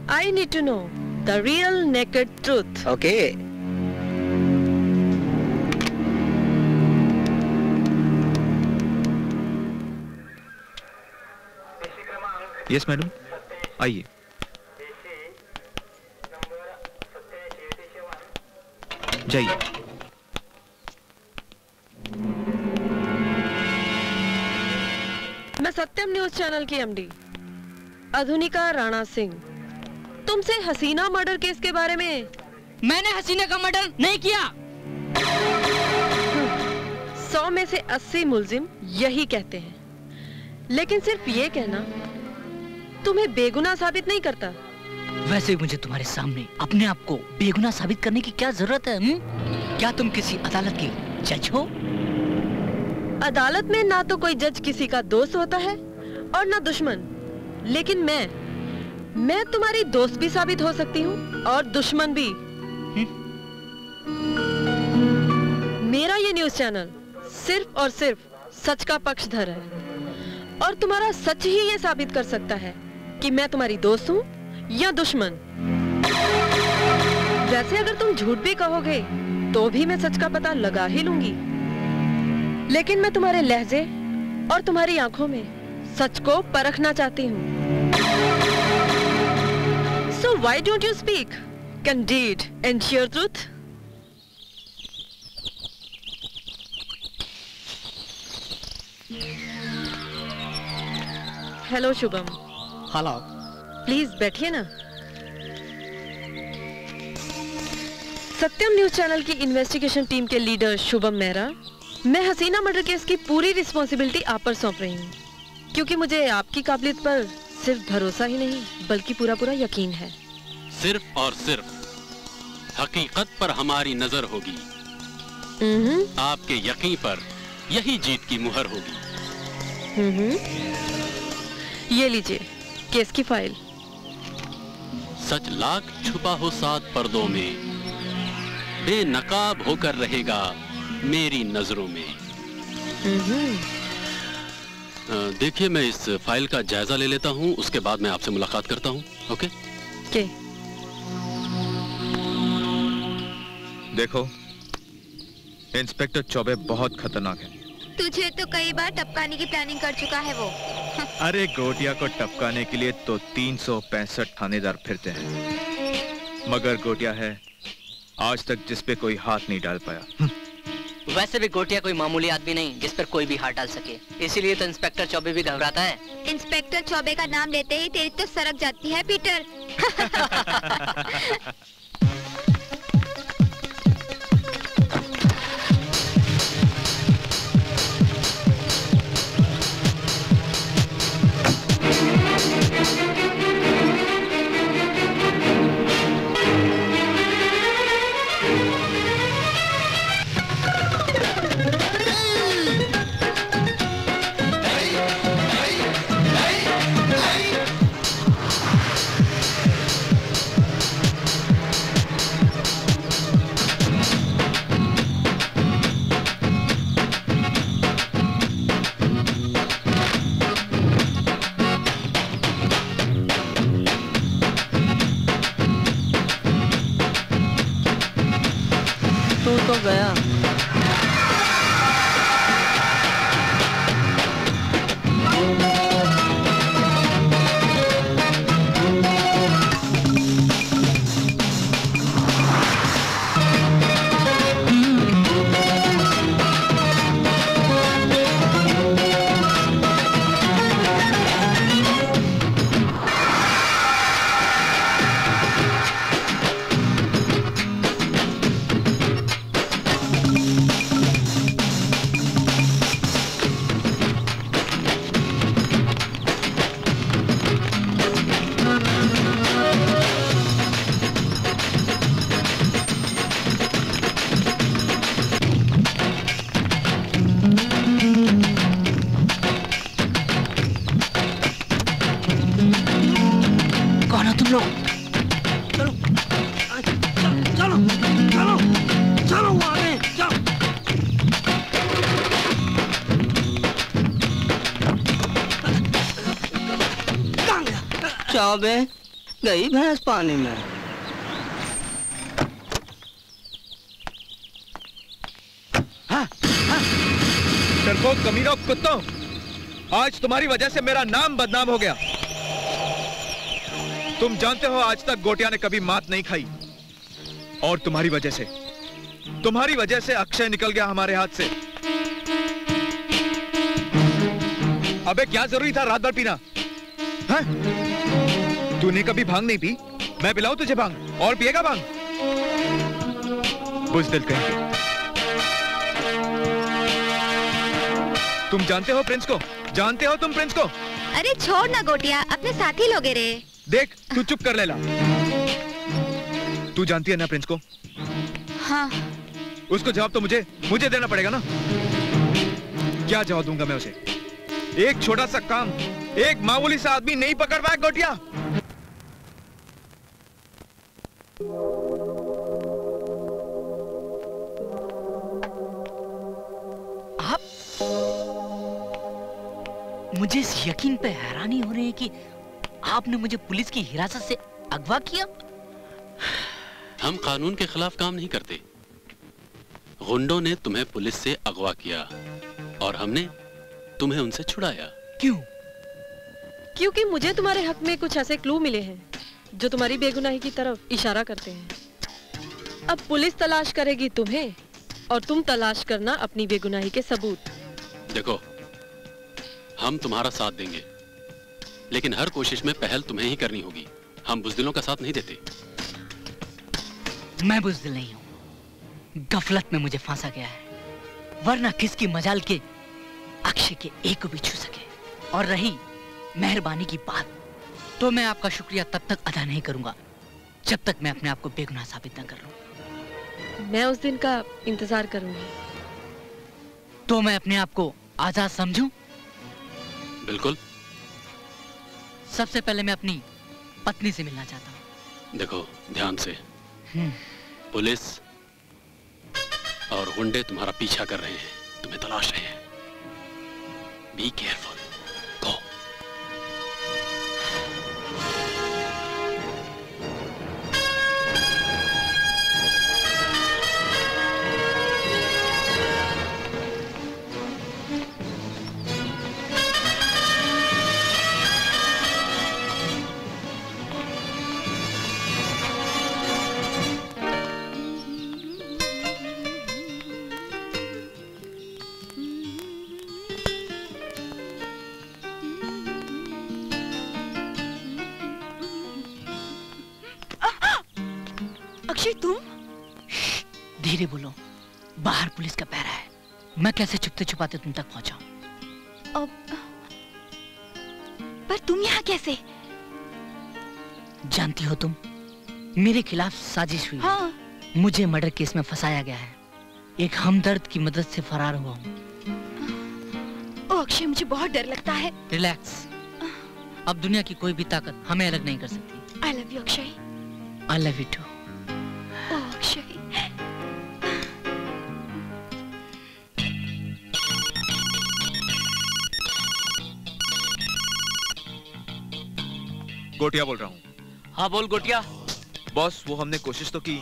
I need to know the real naked truth. Okay. Yes madam, आइए। जाइए। मैं सत्यम न्यूज चैनल की एमडी अधुनिका राणा सिंह तुमसे हसीना मर्डर केस के बारे में। मैंने हसीना का मर्डर नहीं किया। 100 में से 80 मुल्जिम यही कहते हैं, लेकिन सिर्फ ये कहना तुम्हें बेगुनाह साबित नहीं करता। वैसे मुझे तुम्हारे सामने अपने आप को बेगुनाह साबित करने की क्या जरूरत है? क्या तुम किसी अदालत के जज हो? अदालत में ना तो कोई जज किसी का दोस्त होता है और ना दुश्मन, लेकिन मैं तुम्हारी दोस्त भी साबित हो सकती हूँ और दुश्मन भी। मेरा ये न्यूज चैनल सिर्फ और सिर्फ सच का पक्षधर है, और तुम्हारा सच ही ये साबित कर सकता है कि मैं तुम्हारी दोस्त हूँ या दुश्मन। वैसे अगर तुम झूठ भी कहोगे तो भी मैं सच का पता लगा ही लूंगी, लेकिन मैं तुम्हारे लहजे और तुम्हारी आंखों में सच को परखना चाहती हूँ। So why don't you speak candid and sheer truth? Hello Shubham. Hello. Please बैठिए ना। सत्यम न्यूज चैनल की इन्वेस्टिगेशन टीम के लीडर शुभम मेहरा, मैं हसीना मर्डर केस की पूरी रिस्पॉन्सिबिलिटी आप पर सौंप रही हूँ, क्योंकि मुझे आपकी काबिलियत पर सिर्फ भरोसा ही नहीं बल्कि पूरा पूरा यकीन है। सिर्फ और सिर्फ हकीकत पर हमारी नजर होगी। आपके यकीन पर यही जीत की मुहर होगी। ये लीजिए केस की फाइल। सच लाख छुपा हो 7 पर्दों में, बेनकाब होकर रहेगा मेरी नजरों में। देखिए, मैं इस फाइल का जायजा ले लेता हूँ, उसके बाद मैं आपसे मुलाकात करता हूँ। ओके? देखो, इंस्पेक्टर चौबे बहुत खतरनाक है। तुझे तो कई बार टपकाने की प्लानिंग कर चुका है वो। अरे गोटिया को टपकाने के लिए तो 365 थानेदार फिरते हैं, मगर गोटिया है आज तक जिस पे कोई हाथ नहीं डाल पाया। वैसे भी गोटिया कोई मामूली आदमी नहीं जिस पर कोई भी हाथ डाल सके, इसीलिए तो इंस्पेक्टर चौबे भी घबराता है। इंस्पेक्टर चौबे का नाम लेते ही तेरी तो सरक जाती है पीटर। चौबे गई भैंस पानी में। डरपोक कमीनों कुत्तों, आज तुम्हारी वजह से मेरा नाम बदनाम हो गया। तुम जानते हो आज तक गोटिया ने कभी मात नहीं खाई, और तुम्हारी वजह से अक्षय निकल गया हमारे हाथ से। अबे क्या जरूरी था रात भर पीना? हाँ? तूने कभी भांग नहीं पी? मैं पिलाऊं तुझे भांग? और पिएगा भांग? बुज़दिल कहेंगे। तुम जानते हो प्रिंस को? जानते हो तुम प्रिंस को? अरे छोड़ ना गोटिया, अपने साथी लोगे रे। देख, तू चुप कर लेला। तू जानती है ना प्रिंस को? हाँ। उसको जवाब तो मुझे देना पड़ेगा ना। क्या जवाब दूंगा मैं उसे? एक छोटा सा काम, एक मामूली सा आदमी नहीं पकड़ पाया गोटिया। आप मुझे इस यकीन पे हैरानी हो रही है कि आपने मुझे पुलिस की हिरासत से अगवा किया। हम कानून के खिलाफ काम नहीं करते। गुंडों ने तुम्हें पुलिस से अगवा किया और हमने तुम्हें उनसे छुड़ाया। क्यों? क्योंकि मुझे तुम्हारे हक में कुछ ऐसे क्लू मिले हैं जो तुम्हारी बेगुनाही की तरफ इशारा करते हैं। अब पुलिस तलाश करेगी तुम्हें और तुम तलाश करना अपनी बेगुनाही के सबूत। देखो, हम तुम्हारा साथ देंगे, लेकिन हर कोशिश में पहल तुम्हें ही करनी होगी। हम बुज़दिलों का साथ नहीं देते। मैं बुज़दिल नहीं हूँ, गफलत में मुझे फांसा गया है, वरना किसकी मजाल के अक्षय के एक को भी छू सके। और रही मेहरबानी की बात, तो मैं आपका शुक्रिया तब तक अदा नहीं करूंगा जब तक मैं अपने आप को बेगुनाह साबित न कर लूं। मैं उस दिन का इंतजार करूंगी। तो मैं अपने आप को आजाद समझूं? बिल्कुल। सबसे पहले मैं अपनी पत्नी से मिलना चाहता हूँ। देखो ध्यान से, पुलिस और गुंडे तुम्हारा पीछा कर रहे हैं, तुम्हें तलाश रहे हैं। Be careful. गो। अक्षय, तुम? धीरे बोलो, बाहर पुलिस का पहरा है। मैं कैसे छुपते छुपाते तुम तक पहुंचाऊं? पर तुम यहाँ कैसे? जानती हो तुम, मेरे खिलाफ साजिश हुई। हाँ। मुझे मर्डर केस में फंसाया गया है। एक हमदर्द की मदद से फरार हुआ हूँ। ओ अक्षय, मुझे बहुत डर लगता है। रिलैक्स, अब दुनिया की कोई भी ताकत हमें अलग नहीं कर सकती। I love you Akshay. I love you too। ओ अक्षय। गोटिया बोल रहा हूँ। हाँ बोल गोटिया। बॉस, वो हमने कोशिश तो की।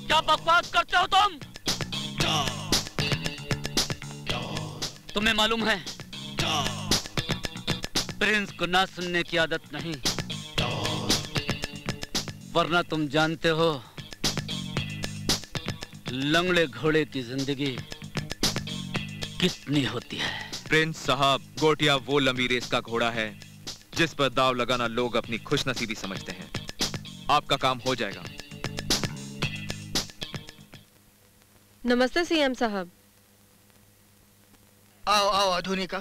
क्या बकवास करते हो तुम? तुम्हें मालूम है, प्रिंस को ना सुनने की आदत नहीं, वरना तुम जानते हो लंगड़े घोड़े की जिंदगी कितनी होती है। प्रिंस साहब, गोटिया वो लंबी रेस का घोड़ा है जिस पर दाव लगाना लोग अपनी खुशनसीबी समझते हैं। आपका काम हो जाएगा। नमस्ते सीएम साहब। आओ आओ आधुनिका,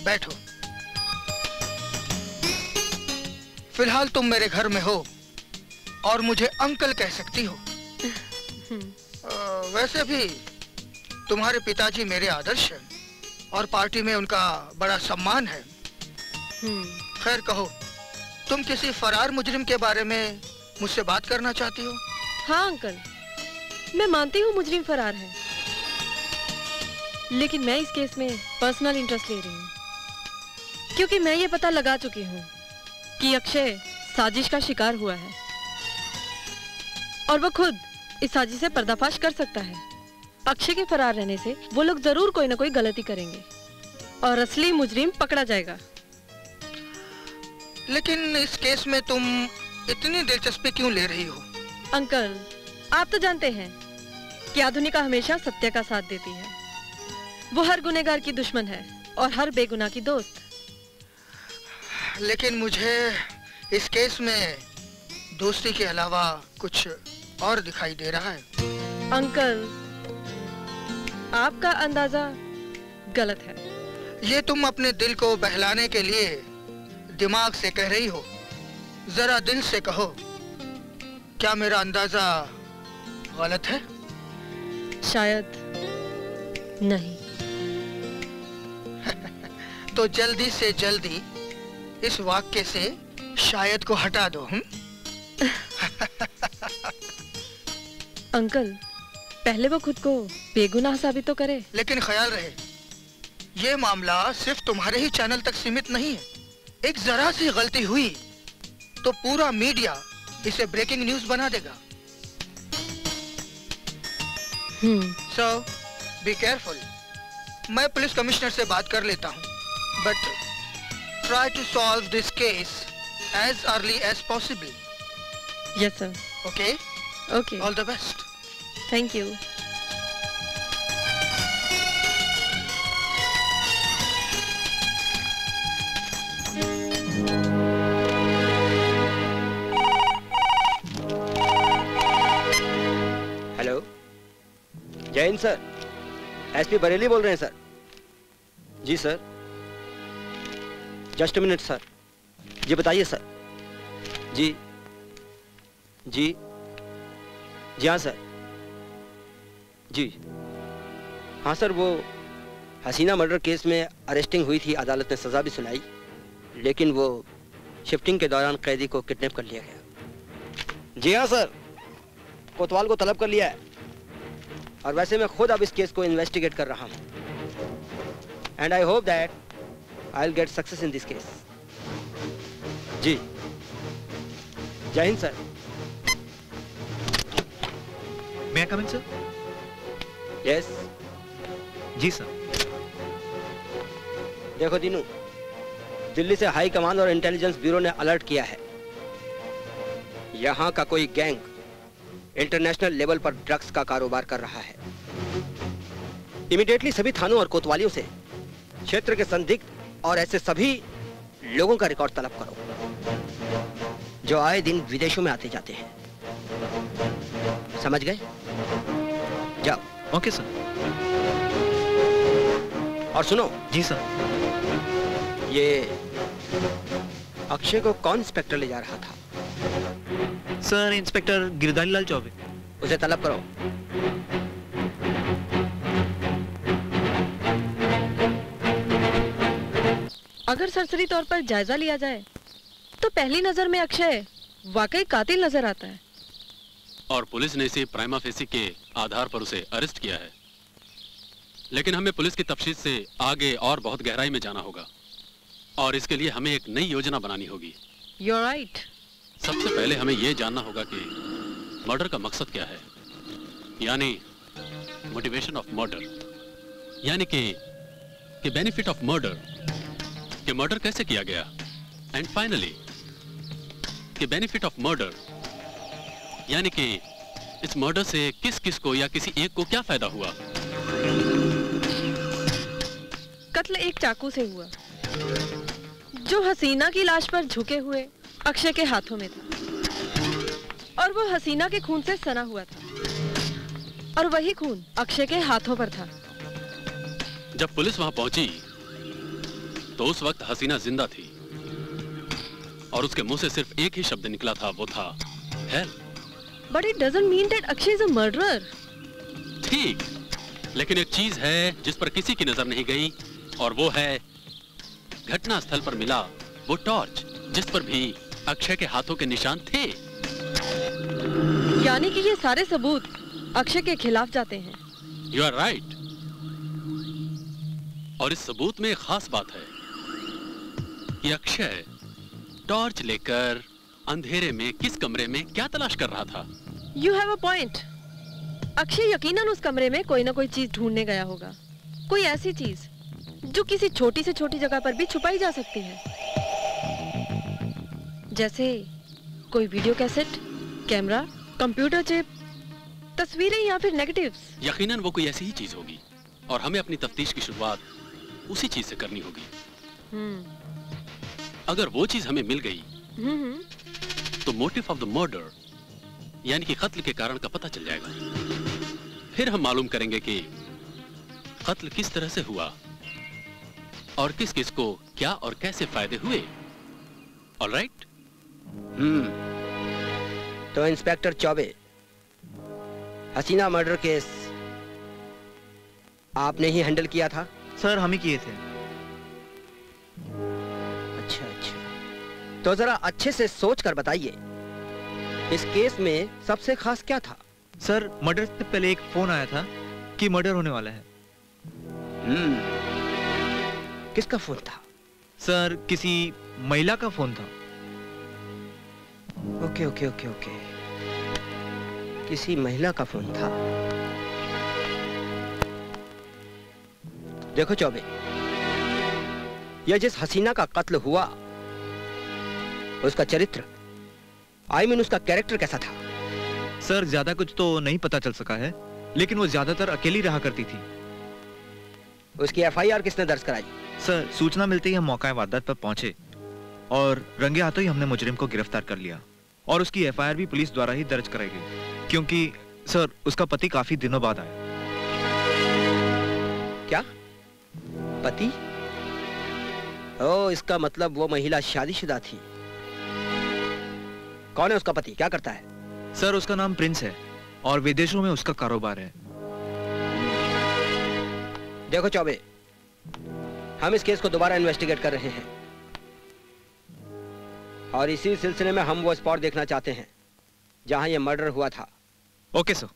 बैठो। फिलहाल तुम मेरे घर में हो और मुझे अंकल कह सकती हो। वैसे भी तुम्हारे पिताजी मेरे आदर्श हैं और पार्टी में उनका बड़ा सम्मान है। खैर कहो, तुम किसी फरार मुजरिम के बारे में मुझसे बात करना चाहती हो? हाँ अंकल, मैं मानती हूँ मुजरिम फरार है, लेकिन मैं इस केस में पर्सनल इंटरेस्ट ले रही हूँ, क्योंकि मैं ये पता लगा चुकी हूँ कि अक्षय साजिश का शिकार हुआ है और वो खुद इस साजिश से पर्दाफाश कर सकता है। अक्षय के फरार रहने से वो लोग जरूर कोई ना कोई गलती करेंगे और असली मुजरिम पकड़ा जाएगा। लेकिन इस केस में तुम इतनी दिलचस्पी क्यों ले रही हो? अंकल, आप तो जानते हैं कि आधुनिका हमेशा सत्य का साथ देती है। वो हर गुनहगार की दुश्मन है और हर बेगुनाह की दोस्त। लेकिन मुझे इस केस में दोस्ती के अलावा कुछ और दिखाई दे रहा है। अंकल, आपका अंदाजा गलत है। ये तुम अपने दिल को बहलाने के लिए दिमाग से कह रही हो, जरा दिल से कहो, क्या मेरा अंदाजा गलत है? शायद नहीं। तो जल्दी से जल्दी इस वाक्य से शायद को हटा दो। अंकल, पहले वो खुद को बेगुनाह साबित तो करे। लेकिन ख्याल रहे, ये मामला सिर्फ तुम्हारे ही चैनल तक सीमित नहीं है। एक जरा सी गलती हुई तो पूरा मीडिया इसे ब्रेकिंग न्यूज बना देगा। So be careful. मैं पुलिस कमिश्नर से बात कर लेता हूँ, but try to solve this case as early as possible. Yes sir. Okay okay, all the best. Thank you. Hello, जय हिंद सर। एसपी बरेली बोल रहे हैं सर। जी sir, just a minute sir. जी बताइए सर। जी जी जी हाँ सर। जी हाँ सर, वो हसीना मर्डर केस में अरेस्टिंग हुई थी, अदालत ने सज़ा भी सुनाई, लेकिन वो शिफ्टिंग के दौरान कैदी को किडनैप कर लिया गया। जी हाँ सर, कोतवाल को तलब कर लिया है, और वैसे मैं खुद अब इस केस को इन्वेस्टिगेट कर रहा हूँ, and I hope that I will get success in this case. जी, जय हिंद sir. May I come in, sir? Yes जी सर। देखो दीनू, दिल्ली से हाई कमांड और इंटेलिजेंस ब्यूरो ने अलर्ट किया है, यहाँ का कोई गैंग इंटरनेशनल लेवल पर ड्रग्स का कारोबार कर रहा है। इमीडिएटली सभी थानों और कोतवालियों से क्षेत्र के संदिग्ध और ऐसे सभी लोगों का रिकॉर्ड तलब करो जो आए दिन विदेशों में आते जाते हैं। समझ गए? जाओ। Okay sir. और सुनो। जी सर। ये अक्षय को कौन इंस्पेक्टर ले जा रहा था? Sir, inspector Girdhari Lal Choubey. उसे तलब करो। अगर सरसरी तौर पर जायजा लिया जाए तो पहली नजर में अक्षय वाकई कातिल नजर आता है, और पुलिस ने इसे प्राइमा फेसी के आधार पर उसे अरेस्ट किया है। लेकिन हमें पुलिस की तफ्तीश से आगे और बहुत गहराई में जाना होगा, और इसके लिए हमें एक नई योजना बनानी होगी। You're right. सबसे पहले हमें यह जानना होगा कि मर्डर का मकसद क्या है, यानी मोटिवेशन ऑफ मर्डर, यानी कि बेनिफिट ऑफ मर्डर, कि मर्डर कैसे किया गया, एंड फाइनली कि बेनिफिट ऑफ मर्डर, यानी कि इस मर्डर से किस किस को या किसी एक को क्या फायदा हुआ। कत्ल एक चाकू से हुआ जो हसीना की लाश पर झुके हुए अक्षय के हाथों में था, और वो हसीना के खून से सना हुआ था, और वही खून अक्षय के हाथों पर था। जब पुलिस वहां पहुंची तो उस वक्त हसीना जिंदा थी, और उसके मुंह से सिर्फ एक ही शब्द निकला था, वो था help. But it doesn't mean that Akshay is a murderer. ठीक, लेकिन एक चीज है जिस पर किसी की नजर नहीं गई, और वो है घटना स्थल पर मिला वो टॉर्च जिस पर भी अक्षय के हाथों के निशान थे। यानी कि ये सारे सबूत अक्षय के खिलाफ जाते हैं। You are right. और इस सबूत में एक खास बात है कि अक्षय टॉर्च लेकर अंधेरे में किस कमरे में क्या तलाश कर रहा था। You have a point. Akshay यकीनन उस कमरे में कोई ना कोई चीज ढूंढने गया होगा, कोई ऐसी चीज जो किसी छोटी से छोटी जगह पर भी छुपाई जा सकती है, जैसे कोई video cassette, camera, computer chip, तस्वीरें या फिर नेगेटिव्स। यकीनन वो कोई ऐसी ही चीज होगी, और हमें अपनी तफ्तीश की शुरुआत उसी चीज से करनी होगी। अगर वो चीज हमें मिल गई तो मोटिव ऑफ द मर्डर, यानी कि कत्ल के कारण का पता चल जाएगा। फिर हम मालूम करेंगे कि कत्ल किस तरह से हुआ और किस किस को क्या और कैसे फायदे हुए। ऑलराइट? तो इंस्पेक्टर चौबे, हसीना मर्डर केस आपने ही हैंडल किया था? सर, हम ही किए थे। अच्छा अच्छा, तो जरा अच्छे से सोच कर बताइए, इस केस में सबसे खास क्या था? सर, मर्डर से पहले एक फोन आया था कि मर्डर होने वाला है। किसका फोन था? सर, किसी महिला का फोन था। ओके ओके ओके ओके, किसी महिला का फोन था। देखो चौबे, यह जिस हसीना का कत्ल हुआ उसका चरित्र, आई मीन उसका कैरेक्टर कैसा था? सर ज्यादा कुछ तो नहीं पता चल सका है, लेकिन वो ज्यादातर अकेली रहा करती थी। उसकी एफआईआर किसने दर्ज कराई? सर सूचना मिलते ही हम मौका वारदात पर पहुंचे और रंगे हाथों ही हमने मुजरिम को गिरफ्तार कर लिया और उसकी एफआईआर भी पुलिस द्वारा ही दर्ज कराई गई, क्योंकि सर उसका पति काफी दिनों बाद आया। क्या पति? ओ, इसका मतलब वो महिला शादीशुदा थी। कौन है उसका पति, क्या करता है? सर उसका नाम प्रिंस है और विदेशों में उसका कारोबार है। देखो चौबे, हम इस केस को दोबारा इन्वेस्टिगेट कर रहे हैं और इसी सिलसिले में हम वो स्पॉट देखना चाहते हैं जहां ये मर्डर हुआ था। Okay sir.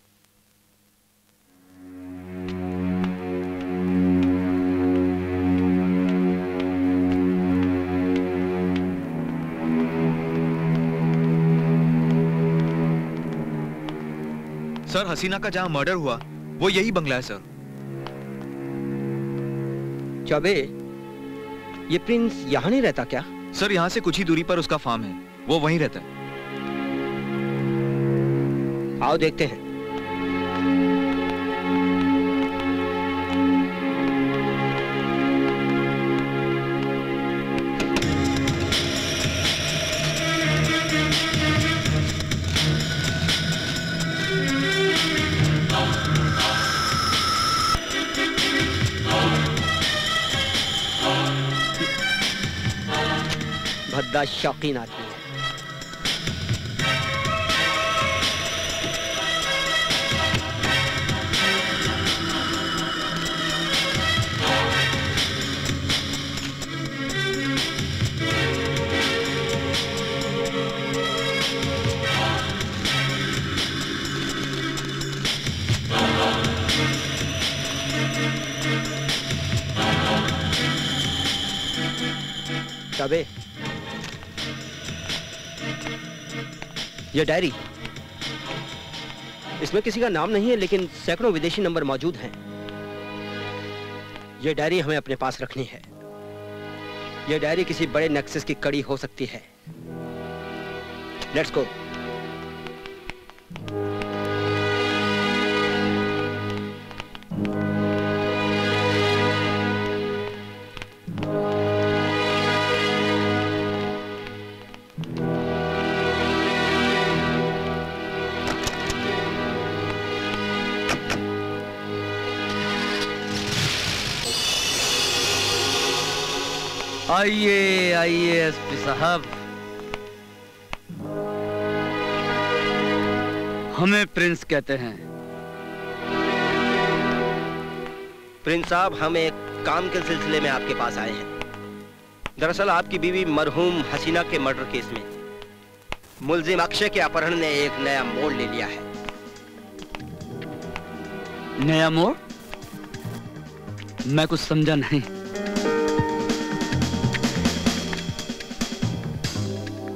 सर हसीना का जहां मर्डर हुआ वो यही बंगला है सर। चौबे, ये प्रिंस यहाँ नहीं रहता क्या? सर यहाँ से कुछ ही दूरी पर उसका फार्म है, वो वहीं रहता है। आओ देखते हैं। भद्दा शौकीन आदमी है। तबे ये डायरी, इसमें किसी का नाम नहीं है लेकिन सैकड़ों विदेशी नंबर मौजूद हैं। ये डायरी हमें अपने पास रखनी है। ये डायरी किसी बड़े नेक्सस की कड़ी हो सकती है। Let's go. आइए आइए एसपी साहब, हमें प्रिंस कहते हैं। प्रिंस साहब, हम एक काम के सिलसिले में आपके पास आए हैं। दरअसल आपकी बीवी मरहूम हसीना के मर्डर केस में मुलजिम अक्षय के अपहरण ने एक नया मोड़ ले लिया है। नया मोड़? मैं कुछ समझा नहीं।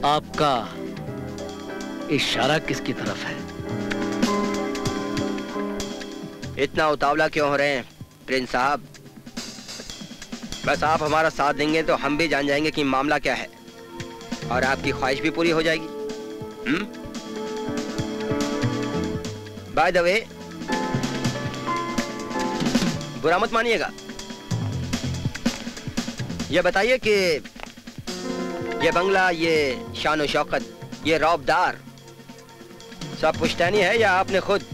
आपका इशारा किसकी तरफ है? इतना उतावला क्यों हो रहे हैं प्रिंस साहब? बस आप हमारा साथ देंगे तो हम भी जान जाएंगे कि मामला क्या है और आपकी ख्वाहिश भी पूरी हो जाएगी। बाय द वे, बुरा मत मानिएगा, ये बताइए कि ये बंगला, ये शान और शौकत, ये रौबदार सब पुश्तैनी है या आपने खुद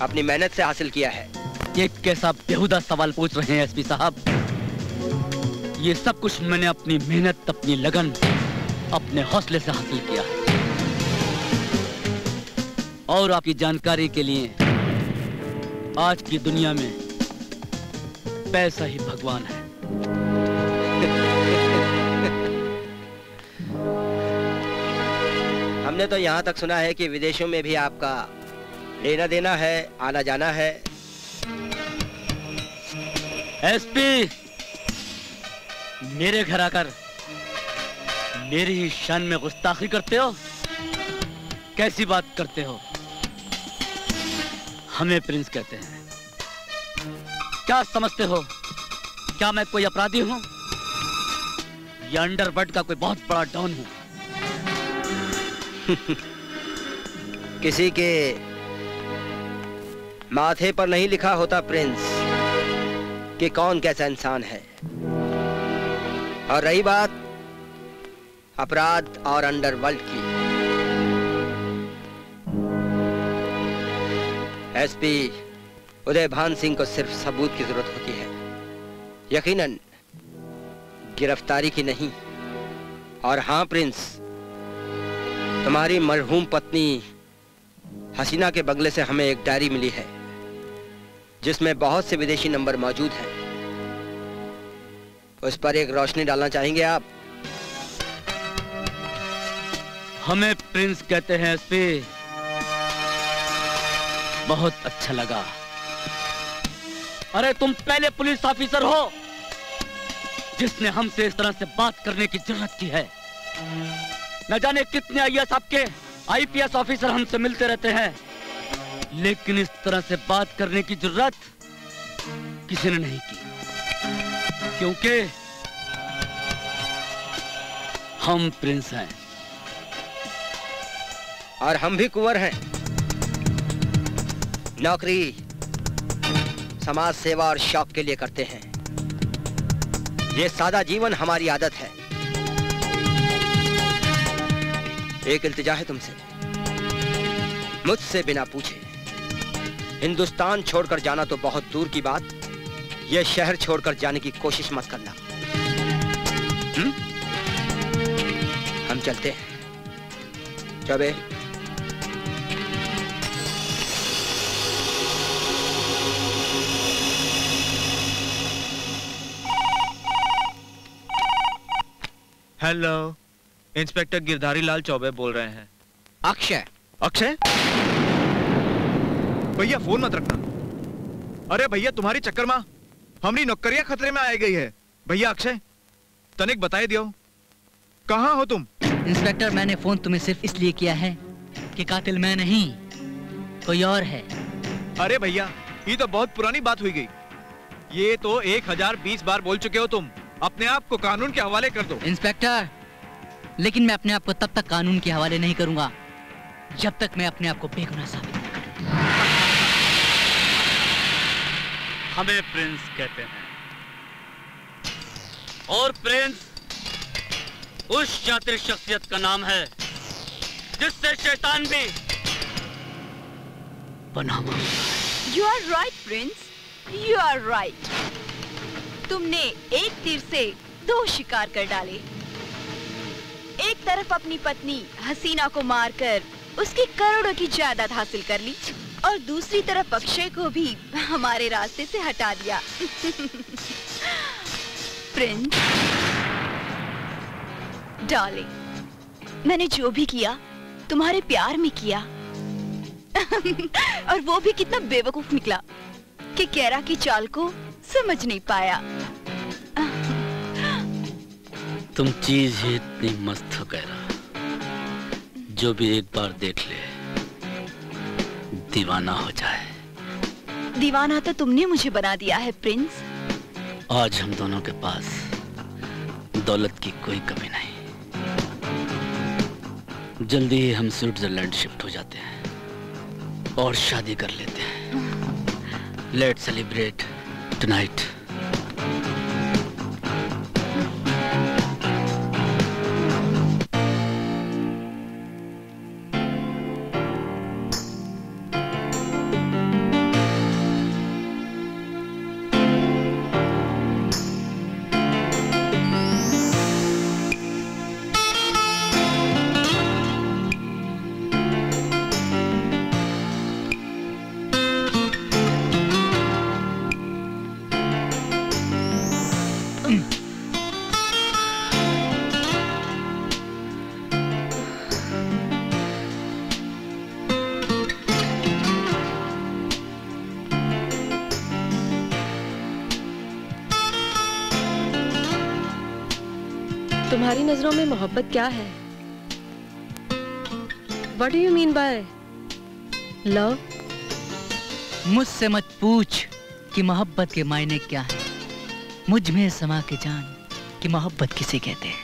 अपनी मेहनत से हासिल किया है? ये कैसा बेहुदा सवाल पूछ रहे हैं एसपी साहब? ये सब कुछ मैंने अपनी मेहनत, अपनी लगन, अपने हौसले से हासिल किया है। और आपकी जानकारी के लिए, आज की दुनिया में पैसा ही भगवान है। हमने तो यहाँ तक सुना है कि विदेशों में भी आपका लेना देना है, आना जाना है। एसपी, मेरे घर आकर मेरी ही शान में गुस्ताखी करते हो? कैसी बात करते हो? हमें प्रिंस कहते हैं। क्या समझते हो? क्या मैं कोई अपराधी हूं या अंडरवर्ल्ड का कोई बहुत बड़ा डॉन हूं? किसी के माथे पर नहीं लिखा होता प्रिंस कि कौन कैसा इंसान है। और रही बात अपराध और अंडरवर्ल्ड की, एसपी उदय भान सिंह को सिर्फ सबूत की जरूरत होती है, यकीनन गिरफ्तारी की नहीं। और हाँ प्रिंस, तुम्हारी मरहूम पत्नी हसीना के बंगले से हमें एक डायरी मिली है जिसमें बहुत से विदेशी नंबर मौजूद हैं। उस पर एक रोशनी डालना चाहेंगे आप? हमें प्रिंस कहते हैं एसपी। बहुत अच्छा लगा। अरे तुम पहले पुलिस ऑफिसर हो जिसने हमसे इस तरह से बात करने की जरूरत की है। न जाने कितने आईएएस आपके आईपीएस ऑफिसर हमसे मिलते रहते हैं, लेकिन इस तरह से बात करने की जरूरत किसी ने नहीं की, क्योंकि हम प्रिंस हैं और हम भी कुंवर हैं। नौकरी समाज सेवा और शौक के लिए करते हैं। ये सादा जीवन हमारी आदत है। एक इल्तिजा है तुमसे, मुझसे बिना पूछे हिंदुस्तान छोड़कर जाना तो बहुत दूर की बात, ये शहर छोड़कर जाने की कोशिश मत करना। हम चलते हैं। चौबे, हेलो, इंस्पेक्टर गिरधारी लाल चौबे बोल रहे हैं। अक्षय। अक्षय? भैया फोन मत रखना। अरे भैया तुम्हारी चक्कर में हमारी नौकरियां खतरे में आ गई है। भैया अक्षय तनिक बताए दियो, कहाँ हो तुम? इंस्पेक्टर, मैंने फोन तुम्हें सिर्फ इसलिए किया है कि कातिल मैं नहीं, कोई और है। अरे भैया ये तो बहुत पुरानी बात हुई गई। ये तो 1020 बार बोल चुके हो तुम। अपने आप को कानून के हवाले कर दो। इंस्पेक्टर, लेकिन मैं अपने आप को तब तक कानून के हवाले नहीं करूंगा जब तक मैं अपने आप को बेगुनाह साबित न करूं। हमें प्रिंस कहते हैं और प्रिंस उस शातिर शख्सियत का नाम है जिससे शैतान भी पनाह मांगता है। You are right, Prince. You are right. तुमने एक तीर से दो शिकार कर डाले। एक तरफ अपनी पत्नी हसीना को मारकर उसकी करोड़ों की जायदाद हासिल कर ली और दूसरी तरफ अक्षय को भी हमारे रास्ते से हटा दिया। प्रिंस, डार्लिंग, मैंने जो भी किया तुम्हारे प्यार में किया। और वो भी कितना बेवकूफ निकला कि कैरा की चाल को समझ नहीं पाया। तुम चीज ही इतनी मस्त हो कैरा, जो भी एक बार देख ले दीवाना हो जाए। दीवाना तो तुमने मुझे बना दिया है प्रिंस। आज हम दोनों के पास दौलत की कोई कमी नहीं। जल्दी ही हम स्विट्जरलैंड शिफ्ट हो जाते हैं और शादी कर लेते हैं। Let's celebrate tonight. तुम्हारी नजरों में मोहब्बत क्या है? What do you mean by love? मुझसे मत पूछ कि मोहब्बत के मायने क्या है। मुझ में समा के जान कि मोहब्बत किसे कहते हैं।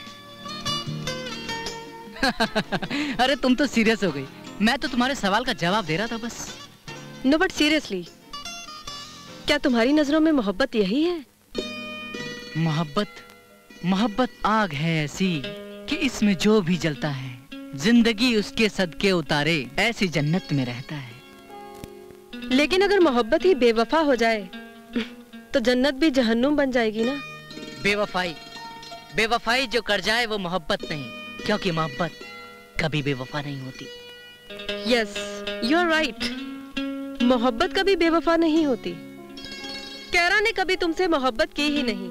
अरे तुम तो सीरियस हो गई। मैं तो तुम्हारे सवाल का जवाब दे रहा था बस। No, but seriously, क्या तुम्हारी नजरों में मोहब्बत यही है? मोहब्बत आग है ऐसी कि इसमें जो भी जलता है जिंदगी उसके सदके उतारे ऐसी जन्नत में रहता है। लेकिन अगर मोहब्बत ही बेवफा हो जाए तो जन्नत भी जहन्नुम बन जाएगी ना। बेवफाई जो कर जाए वो मोहब्बत नहीं, क्योंकि मोहब्बत कभी बेवफा नहीं होती। Yes, you are right. मोहब्बत कभी बेवफा नहीं होती। कैरा ने कभी तुमसे मोहब्बत की ही नहीं,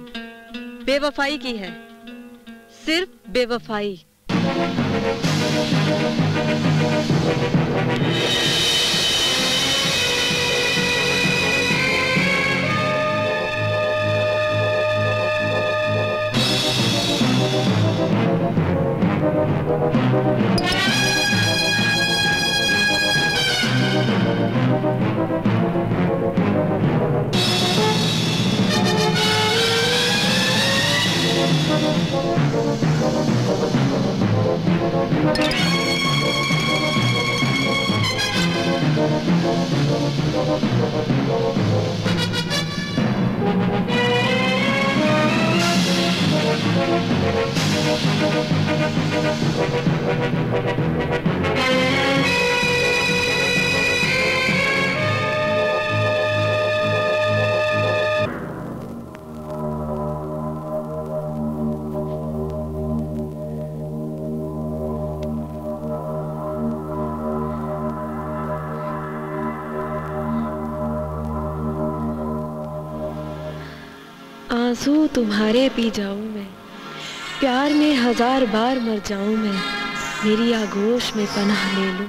बेवफाई की है, सिर्फ बेवफाई। आंसू तुम्हारे पी जाऊं मैं, प्यार में 1000 बार मर जाऊं मैं, मेरी आगोश में पनाह ले लो,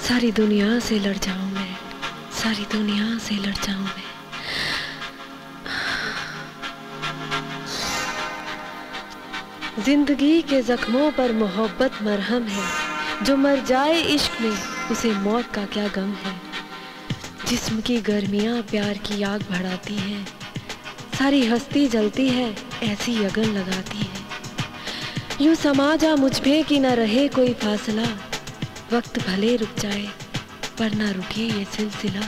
सारी दुनिया से लड़ जाऊं मैं, सारी दुनिया से लड़ जाऊं मैं। जिंदगी के जख्मों पर मोहब्बत मरहम है, जो मर जाए इश्क में उसे मौत का क्या गम है। जिस्म की गर्मियां प्यार की आग बढ़ाती हैं, सारी हस्ती जलती है ऐसी अगन लगाती है। यूं समा जा मुझ पे कि न रहे कोई फासला, वक्त भले रुक जाए पर ना रुके ये सिलसिला।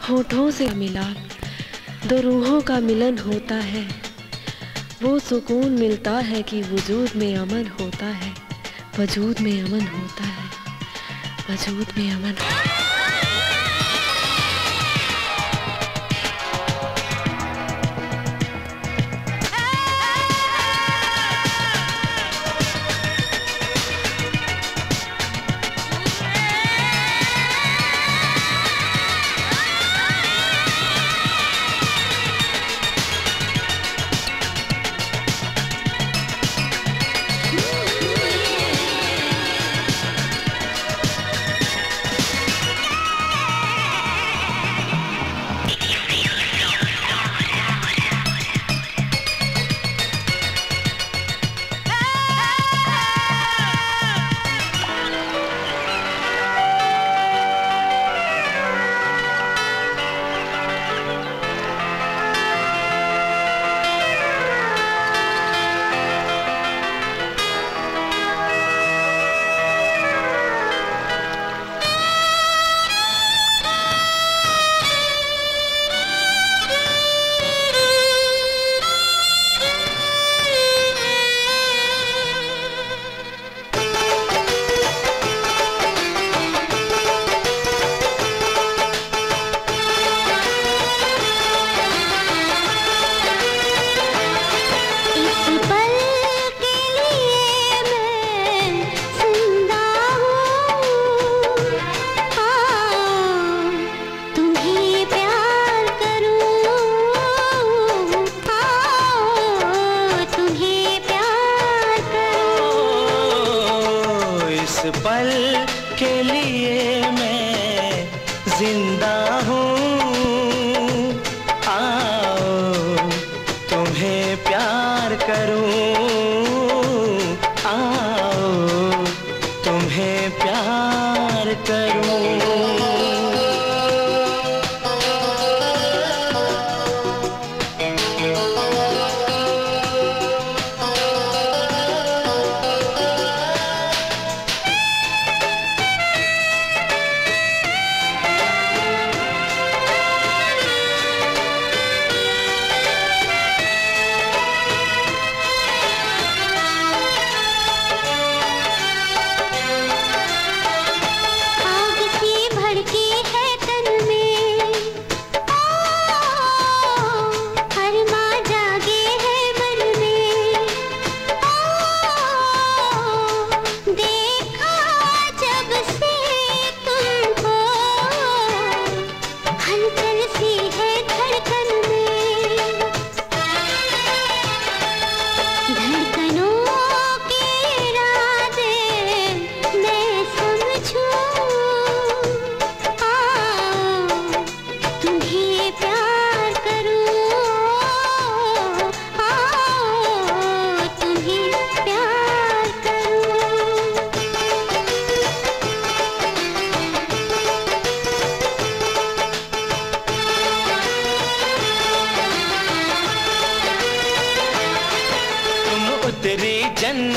होठों से मिलाप दो रूहों का मिलन होता है, वो सुकून मिलता है कि वजूद में अमन होता है, वजूद में अमन होता है, वजूद में अमन होता है।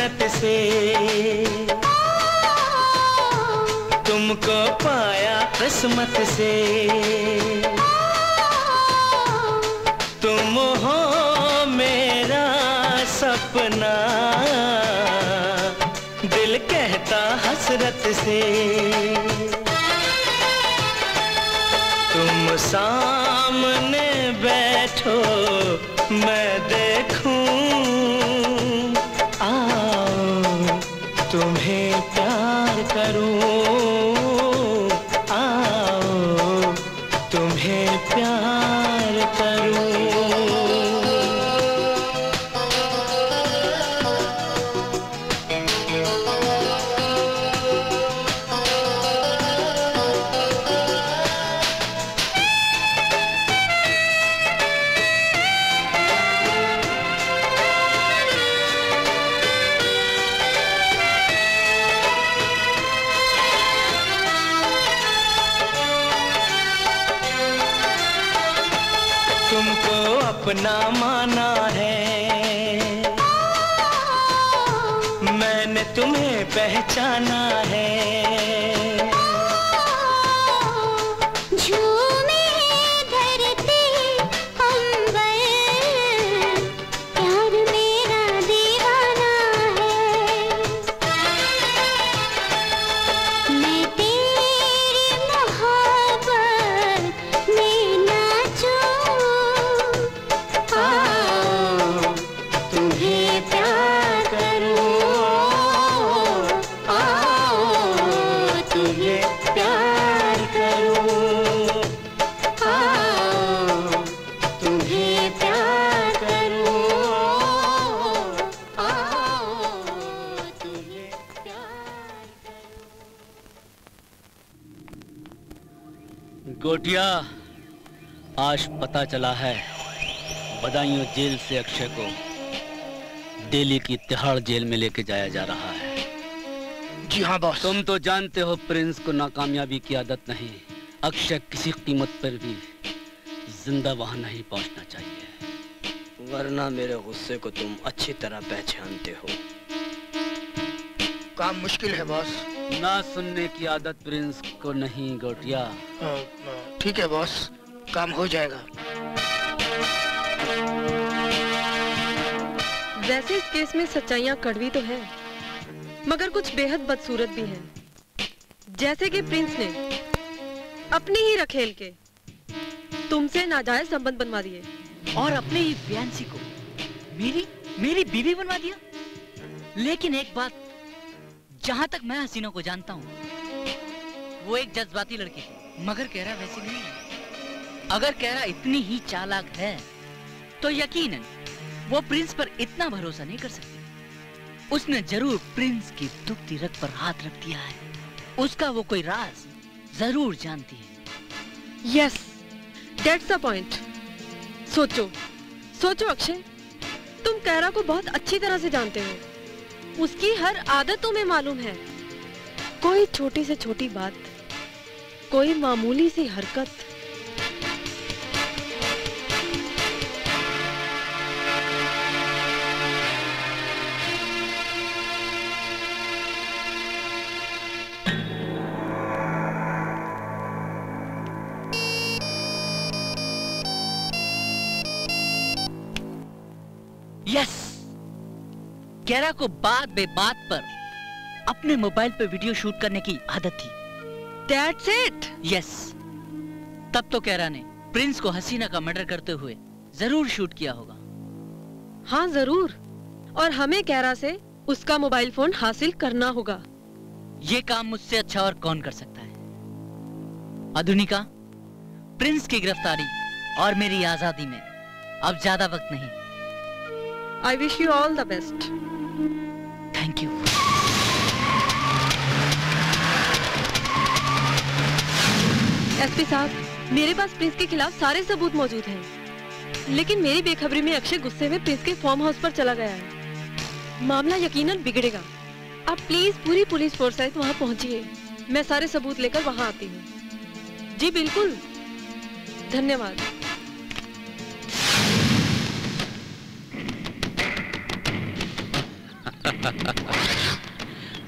मेहनत से तुमको पाया किस्मत से। तुम हो मेरा सपना, दिल कहता हसरत से। तुम सामने बैठो मैं देखूं, आओ तुम्हें प्यार करूं, आओ तुम्हें प्यार करूं। अपना माना है, मैंने तुम्हें पहचाना है। झूमे धरती अंबर, प्यार मेरा दीवाना है। मैं तेरी मोहब्बत में नाचूं, तुम्हें प्यार करूं, आओ तुम्हें प्यार करूं, आओ तुम्हें प्यार करूं, आओ तुम्हें प्यार करूं। गोटिया, आज पता चला है बदायूं जेल से अक्षय को दिल्ली की तिहाड़ जेल में लेके जाया जा रहा है। जी हाँ बॉस। तुम तो जानते हो प्रिंस को नाकामयाबी की आदत नहीं। अक्षय किसी कीमत पर भी जिंदा वहां नहीं पहुंचना चाहिए, वरना मेरे गुस्से को तुम अच्छी तरह पहचानते हो। काम मुश्किल है बॉस। ना सुनने की आदत प्रिंस को नहीं गोटिया। ठीक है बॉस, काम हो जाएगा। वैसे इस केस में सच्चाइयां कड़वी तो है, मगर कुछ बेहद बदसूरत भी हैं। जैसे कि प्रिंस ने अपनी ही रखेल के तुमसे नाजायज संबंध बनवा दिए और अपने ही फियांसी को मेरी बीवी बनवा दिया। लेकिन एक बात, जहां तक मैं हसीना को जानता हूँ, वो एक जज्बाती लड़की थी, मगर कहरा वैसी नहीं है। अगर कहरा इतनी ही चालाक है तो यकीनन वो प्रिंस पर इतना भरोसा नहीं कर सकती। उसने जरूर प्रिंस की दुखती रग पर हाथ रख दिया है। उसका वो कोई राज जरूर जानती है। Yes, that's the point. सोचो सोचो अक्षय, तुम कहरा को बहुत अच्छी तरह से जानते हो। उसकी हर आदत तुम्हें मालूम है। कोई छोटी से छोटी बात, कोई मामूली सी हरकत, यस, कहरा को बात बे बात पर अपने मोबाइल पे वीडियो शूट करने की आदत थी। That's it. यस, तब तो कहरा ने प्रिंस को हसीना का मर्डर करते हुए जरूर शूट किया होगा। हाँ जरूर, और हमें कहरा से उसका मोबाइल फोन हासिल करना होगा। ये काम मुझसे अच्छा और कौन कर सकता है। आधुनिका, प्रिंस की गिरफ्तारी और मेरी आजादी में अब ज्यादा वक्त नहीं। I wish you all the best. Thank you. SP साहब, मेरे पास प्रिंस के खिलाफ सारे सबूत मौजूद हैं, लेकिन मेरी बेखबरी में अक्षय गुस्से में प्रिंस के फार्म हाउस पर चला गया है। मामला यकीनन बिगड़ेगा। आप प्लीज पूरी पुलिस फोर्स सहित वहां पहुंचिए। मैं सारे सबूत लेकर वहां आती हूँ। जी बिल्कुल, धन्यवाद।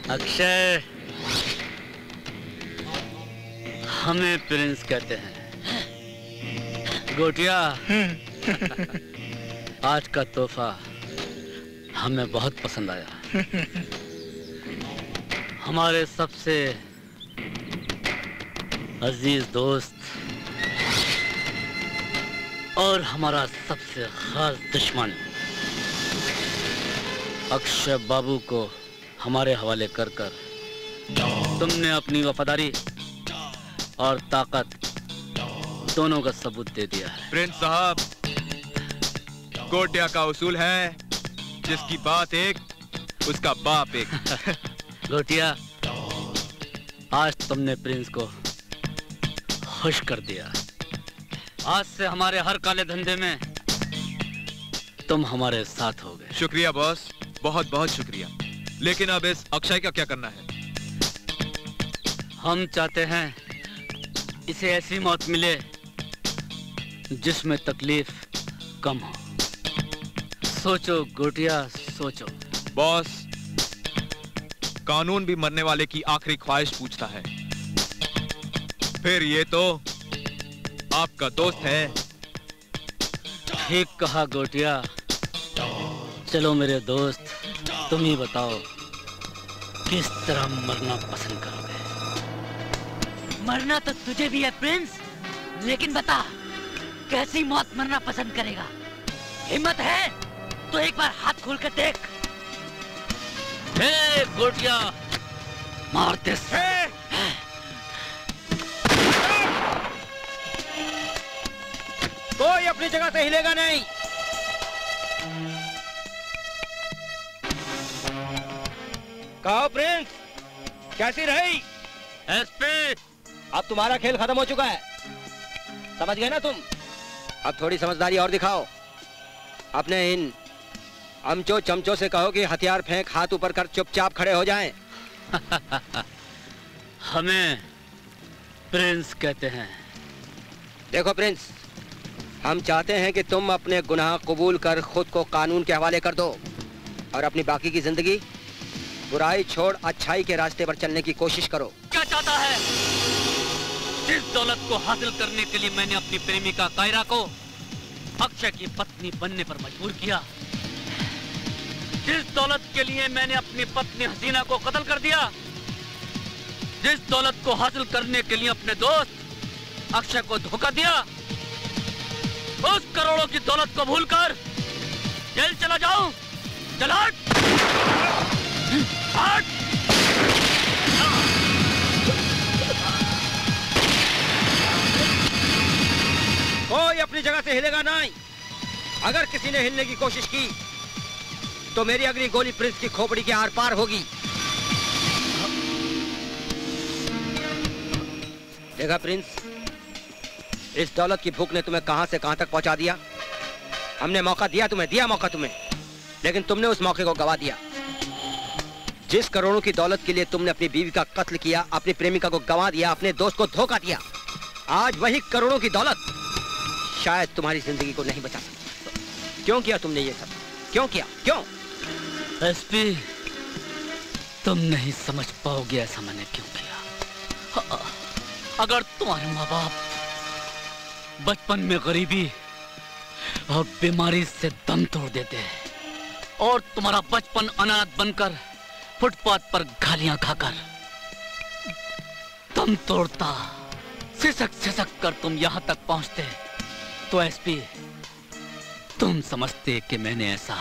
अक्षय, हमें प्रिंस कहते हैं। गोटिया, आज का तोहफा हमें बहुत पसंद आया। हमारे सबसे अजीज दोस्त और हमारा सबसे खास दुश्मन अक्षय बाबू को हमारे हवाले कर तुमने अपनी वफादारी और ताकत दोनों का सबूत दे दिया है। प्रिंस साहब, गोटिया का उसूल है, जिसकी बात एक उसका बाप एक। गोटिया, आज तुमने प्रिंस को खुश कर दिया। आज से हमारे हर काले धंधे में तुम हमारे साथ हो गए। शुक्रिया बॉस, बहुत बहुत शुक्रिया। लेकिन अब इस अक्षय का क्या करना है? हम चाहते हैं इसे ऐसी मौत मिले जिसमें तकलीफ कम हो। सोचो गोटिया, सोचो। बॉस, कानून भी मरने वाले की आखिरी ख्वाहिश पूछता है। फिर ये तो आपका दोस्त है। ठीक कहा गोटिया। चलो मेरे दोस्त, तुम ही बताओ किस तरह मरना पसंद करोगे? मरना तो तुझे भी है प्रिंस, लेकिन बता कैसी मौत मरना पसंद करेगा? हिम्मत है तो एक बार हाथ खोल कर देख। हे गोटिया, मारते कोई अपनी जगह से हिलेगा नहीं। कहो प्रिंस, कैसी रही? एसपी, अब तुम्हारा खेल खत्म हो चुका है, समझ गए ना तुम? अब थोड़ी समझदारी और दिखाओ। अपने इन अमचो चमचो से कहो कि हथियार फेंक, हाथ ऊपर कर चुपचाप खड़े हो जाएं। हमें प्रिंस कहते हैं। देखो प्रिंस, हम चाहते हैं कि तुम अपने गुनाह कबूल कर खुद को कानून के हवाले कर दो और अपनी बाकी की जिंदगी बुराई छोड़ अच्छाई के रास्ते पर चलने की कोशिश करो। क्या चाहता है? जिस दौलत को हासिल करने के लिए मैंने अपनी प्रेमिका कायरा को अक्षय की पत्नी बनने पर मजबूर किया, जिस दौलत के लिए मैंने अपनी पत्नी हसीना को कत्ल कर दिया, जिस दौलत को हासिल करने के लिए अपने दोस्त अक्षय को धोखा दिया, उस करोड़ों की दौलत को भूलकर जेल चला जाऊं? चल हट! हट! कोई अपनी जगह से हिलेगा नहीं। अगर किसी ने हिलने की कोशिश की तो मेरी अगली गोली प्रिंस की खोपड़ी के आर पार होगी। देखा प्रिंस, इस दौलत की भूख ने तुम्हें कहां से कहां तक पहुंचा दिया। हमने मौका दिया मौका तुम्हें, लेकिन तुमने उस मौके को गवा दिया। जिस करोड़ों की दौलत के लिए तुमने अपनी बीवी का कत्ल किया, अपनी प्रेमिका को गवा दिया, अपने दोस्त को धोखा दिया, आज वही करोड़ों की दौलत शायद तुम्हारी जिंदगी को नहीं बचा सकती। क्यों किया तुमने ये सब? क्यों किया? क्यों? एसपी, तुम नहीं समझ पाओगे ऐसा मैंने क्यों किया। अगर तुम्हारे माँ बाप बचपन में गरीबी और बीमारी से दम तोड़ देते और तुम्हारा बचपन अनाथ बनकर फुटपाथ पर गालियां खाकर दम तोड़ता, सिसक सिसक कर तुम यहां तक पहुंचते, तो एसपी तुम समझते कि मैंने ऐसा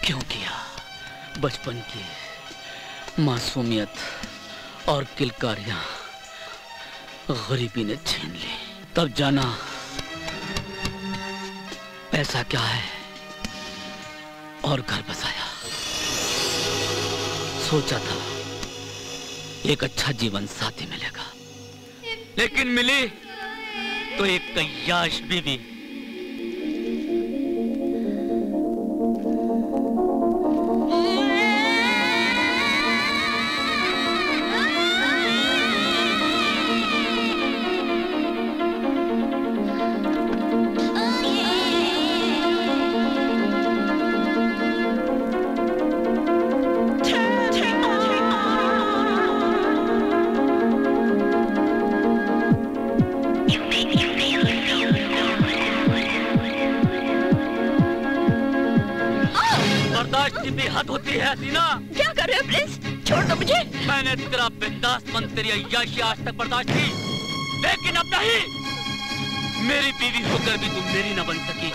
क्यों किया। बचपन की मासूमियत और किलकारियां गरीबी ने छीन ली। तब जाना पैसा क्या है और घर बसाया। सोचा था एक अच्छा जीवन साथी मिलेगा, लेकिन मिली तो एक कय्याश बीवी। हद होती है हसीना। क्या कर रहे हो प्रिंस? छोड़ दो मुझे। मैंने तेरा बिंदासपन, तेरी अय्याशी आज तक बर्दाश्त की, लेकिन अब नहीं। मेरी बीवी होकर भी तुम मेरी न बन सकी,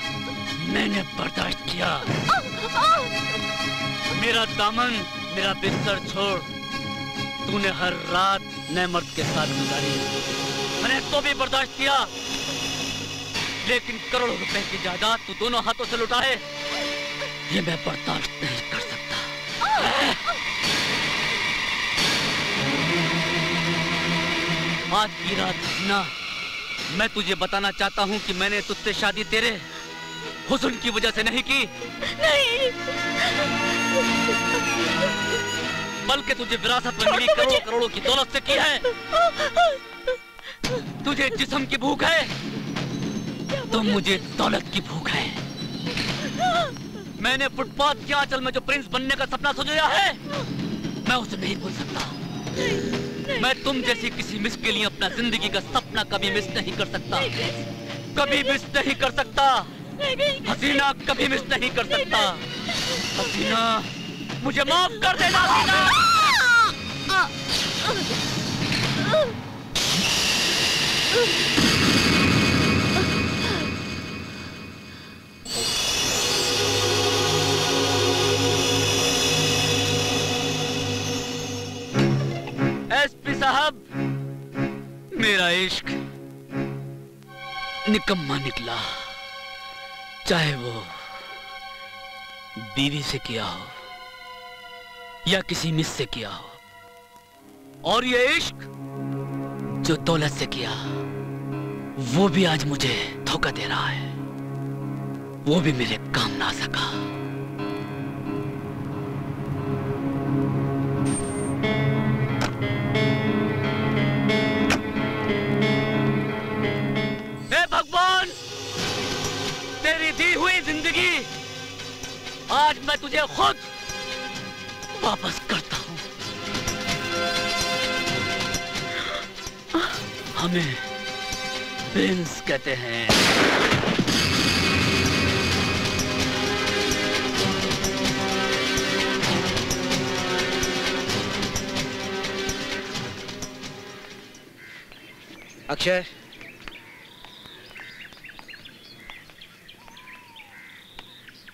मैंने बर्दाश्त किया। मेरा दामन, मेरा बिस्तर छोड़, तूने हर रात नए मर्द के साथ गुजारी, मैंने तो भी बर्दाश्त किया। लेकिन करोड़ों रुपए की जायदाद तू दोनों हाथों से लुटाए, ये मैं बर्दाश्त नहीं कर सकता। आज की रात हसीना, मैं तुझे बताना चाहता हूँ कि मैंने तुझसे शादी तेरे हुस्न की वजह से नहीं की, नहीं, बल्कि तुझे विरासत में मिली करोड़ों करोड़ों की दौलत से की है। तुझे जिस्म की भूख है, तो मुझे दौलत की भूख है। मैंने फुटपाथ के आंचल में जो प्रिंस बनने का सपना सोचा है, मैं उसे नहीं भूल सकता। मैं तुम जैसी किसी मिस के लिए अपना जिंदगी का सपना कभी मिस नहीं कर सकता, कभी मिस नहीं कर सकता। हसीना, कभी मिस नहीं कर सकता। हसीना, मुझे माफ कर देना हसीना। एसपी साहब, मेरा इश्क निकम्मा निकला, चाहे वो बीवी से किया हो या किसी मिस से किया हो। और ये इश्क जो दौलत से किया, वो भी आज मुझे धोखा दे रहा है, वो भी मेरे काम ना सका। भगवान, तेरी दी हुई जिंदगी आज मैं तुझे खुद वापस करता हूं। हमें प्रिंस कहते हैं। अक्षय,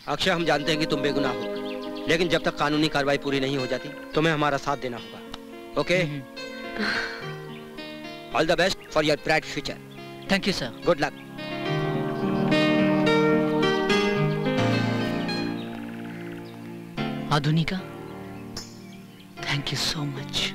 अक्षय, हम जानते हैं कि तुम बेगुनाह हो, लेकिन जब तक कानूनी कार्रवाई पूरी नहीं हो जाती, तुम्हें हमारा साथ देना होगा। Okay? All the best for your bright future. Thank you sir. Good luck. Adhunika, thank you so much.